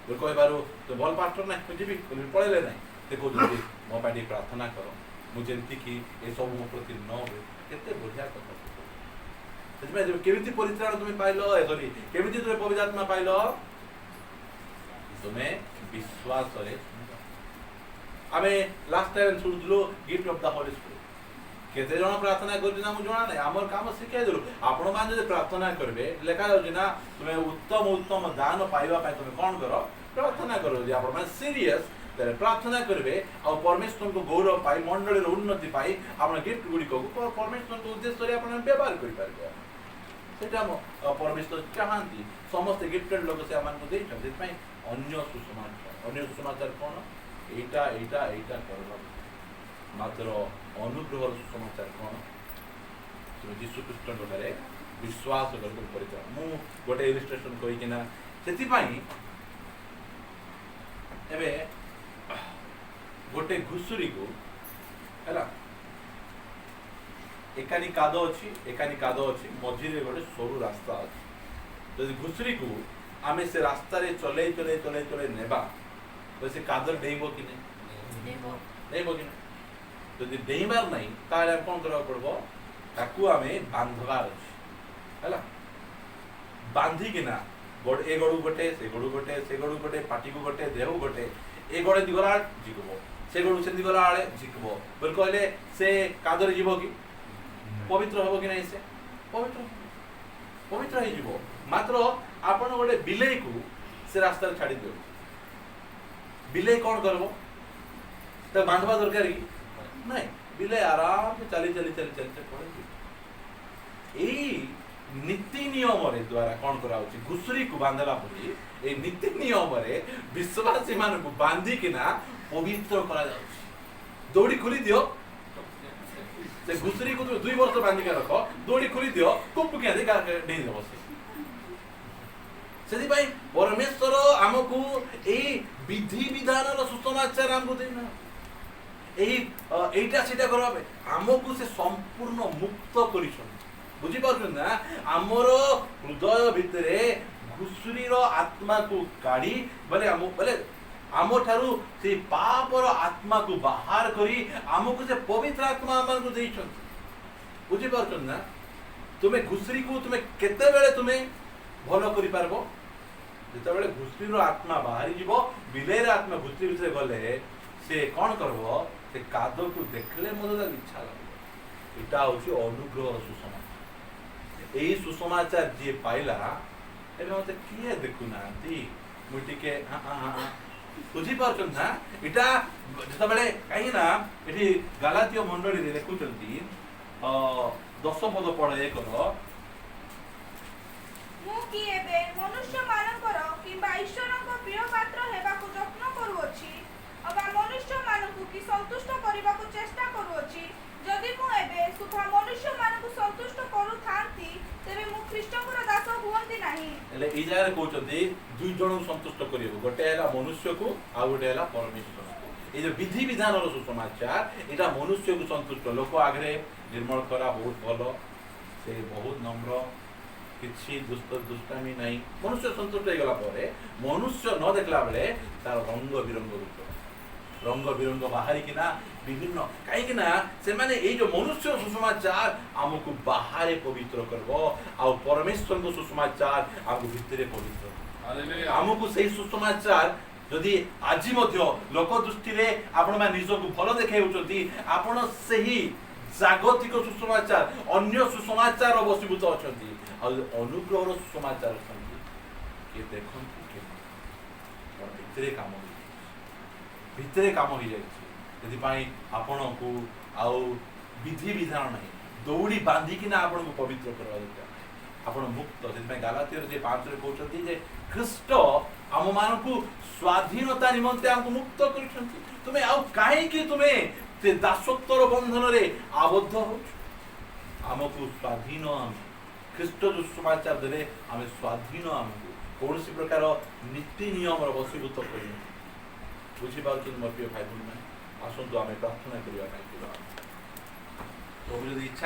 कह पारो तो भल पास्टर ना जी पड़े ना से कहते मो पाटी प्रार्थना कर मुझे कि ये सब मो प्रति न हुए केते बढ़िया कथा केमिति परित्राण तुम्हें पाइल सॉरी केमिति तुम्हें पवित्र आत्मा पाइल तुम्हें विश्वास रे आमे लास्ट टाइम सुनथलो gift of the holy spirit केते जण प्रार्थना करजना मु जणा नै हमर काम सिखाइ देलु आपण मान जे प्रार्थना करबे लेखा जाउ ना तुम्हें उत्तम उत्तम दान पाइबा पय तुम्हें कोन करो प्रार्थना करो जे आपण मान सीरियस तेरे प्रार्थना करबे आ परमेश्वर को गौरव पाई मंडली रो उन्नति पाई आपण गिफ्ट गुडी को परमेश्वर को उद्देश्य रे आपण व्यवहार करि पारबे सेटा परमेश्वर चाहंती समस्त गिफ्टेड लोक से आमान को देइ छथि पय अन्य सुसमाचार कोन एटा एटा एटा करबा मात्र अनुग्रह सुसमाचार कौन तुम जीशु ख्रीष्ट रे विश्वास करके परिचय मु गोटे इलिस्ट्रेशन कहि कि ना सेति पई एबे गोटे घुसुरी को हैला एकानी कादो अछि मझिरे गोटे सरू रास्ता अछि जदि घुसुरी को आमे से रास्ता रे चले नेबा तो से कादर डेइबो कि नै डेइबो कि नै जदि डेइबार नहीं ताले कोन करबा पड़बो ताकू आमे बांधबार अछि हैला बांधी कि ना गोड ए गोडू गोटे से गोडू गोटे पाटी को गोटे देहु गोटे ए गोडे दिगरा जिकबो से गोडू से दिगरा आले जिकबो बोल कहले से कादर जीवो कि पवित्र होबो कि नहीं से पवित्र ही जीवो मात्र आपण गोटे बिलेई को से रास्ता रे छाडी दियो बिलेई कोन करबो त बांधबा दरकार कि नहीं बिले आराम से चली पड़े नीति नियम रे द्वारा कौन करा घुसुरी को बांधला पड़ी ए नीति नियम रे विश्वासी मान को बांधी कि ना पवित्र करा दौड़ी खुली दियो से घुसुरी को 2 वर्ष बांधी के रखो दौड़ी खुली दियो कुप के दे दे दो से भाई परमेश्वर हमको ए विधि विधान रो सुसमाचार हमको देना एटा सीटा करबे हमको से संपूर्ण मुक्त करिसन बुझी पाछन ना हमर हृदय भितरे घुसुरी रो आत्मा को काढी बोले हम ठारू से पाप रो आत्मा को बाहर करी हमको से पवित्र आत्मा हमन को देइछन बुझी पाछन ना तुम्हें घुसुरी को तुम्हें केते बेले तुम्हें भलो करि पारबो जेते बेले घुसुरी रो आत्मा बाहरी जीवो बिलेर आत्मा घुसुरी भितरे गले से कोन करबो से कादो को देखले मते इच्छा लागो एटा होची अनुग्रह सुसमाचार एई सुसमाचार जे पाइला एबे मते किए देखु नांती मुटी के बुझी पाछन ना एटा जता बेले काई ना एठी गलातियो मंडली रे देखु चलती 10 पद पढे करो मु की एबे मनुष्य मानकर किबा ईश्वरक प्रिय पात्र हेबा को यत्न करूछि अबा मनुष्य मानकु की संतुष्ट करबा को चेष्टा करूछि जदि मु एबे सुधा मनुष्य मानकु ନାହିଁ। ହେଲେ ଏଇ ଜାଗାରେ କହୁଛନ୍ତି ଦୁଇ ଜଣଙ୍କୁ ସନ୍ତୁଷ୍ଟ କରିବାକୁ, ଗୋଟେ ହେଲା ମନୁଷ୍ୟକୁ ଆଉ ଗୋଟେ ହେଲା ପରମେଶ୍ୱରକୁ। ଏଇ ଯୋଉ ବିଧି ବିଧାନର ସୁସମାଚାର ଏଇଟା ମନୁଷ୍ୟକୁ ସନ୍ତୁଷ୍ଟ, ଲୋକ ଆଗରେ ନିର୍ମଳ ଖରା ବହୁତ ଭଲ, ସେ ବହୁତ ନମ୍ର, କିଛି ଦୁଷ୍ଟାମି ନାହିଁ, ମନୁଷ୍ୟ ସନ୍ତୁଷ୍ଟ ହେଇଗଲା ପରେ ମନୁଷ୍ୟ ନ ଦେଖିଲା ବେଳେ ତାର ରଙ୍ଗ ବିରଙ୍ଗ ରୂପ, ରଙ୍ଗ ବିରଙ୍ଗ ବାହାରିକିନା ବିଭିନ୍ନ, କାହିଁକି ନା ସେମାନେ ଏଇ ଯୋଉ ମନୁଷ୍ୟ ସୁସମାଚାର ଆମକୁ ବାହାରେ ପବିତ୍ର କରିବ, ଆଉ ପରମେଶ୍ୱରଙ୍କ ସୁସମାଚାର ଆମକୁ ଭିତରେ ପବିତ୍ର କରିବ। ହାଲେଲୁୟା। ଆମକୁ ସେଇ ସୁସମାଚାର ଯଦି ଆଜି ମଧ୍ୟ ଲୋକ ଦୃଷ୍ଟିରେ ଆପଣମାନେ ନିଜକୁ ଭଲ ଦେଖାଉଛନ୍ତି, ଆପଣ ସେହି ଜାଗତିକ ସୁସମାଚାର ଅନ୍ୟ ସୁସମାଚାର ବଶୀଭୂତ ଅଛନ୍ତି, ଆଉ ଅନୁଗ୍ରହର ସୁସମାଚାର ଅଛନ୍ତି, କିଏ ଦେଖନ୍ତୁ କିଏ ଭିତରେ କାମ ହେଇଯାଇଛି, ଭିତରେ କାମ ହେଇଯାଇଛି। ସେଥିପାଇଁ ଆପଣଙ୍କୁ ଆଉ ବିଧି ବିଧାନ ନାହିଁ, ଦୌଡ଼ି ବାନ୍ଧିକିନା ଆପଣଙ୍କୁ ପବିତ୍ର କରିବା ଦରକାର, ଆପଣ ମୁକ୍ତ। ସେଥିପାଇଁ ଗାଲାତିୟର ଯେ 5ରେ କହୁଛନ୍ତି ଯେ ଖ୍ରୀଷ୍ଟ ଆମମାନଙ୍କୁ ସ୍ୱାଧୀନତା ନିମନ୍ତେ ଆମକୁ ମୁକ୍ତ କରିଛନ୍ତି। ତୁମେ ଆଉ କାହିଁକି ତୁମେ ସେ ଦାସତ୍ୱର ବନ୍ଧନରେ ଆବଦ୍ଧ ହଉଛ? ଆମକୁ ସ୍ୱାଧୀନ, ଆମେ ଖ୍ରୀଷ୍ଟ ଯୋଉ ସମାଚାର ଦେଲେ ଆମେ ସ୍ୱାଧୀନ, ଆମକୁ କୌଣସି ପ୍ରକାର ନୀତି ନିୟମର ବଶୀଭୂତ କରିନୁ। ବୁଝିପାରୁଛନ୍ତି ମୋର ପ୍ରିୟ ଭାଇ ଭଉଣୀମାନେ? ଆସନ୍ତୁ ଆମେ ପ୍ରାର୍ଥନା କରିବା ପାଇଁ। ପ୍ରଭୁ ଯଦି ଇଚ୍ଛା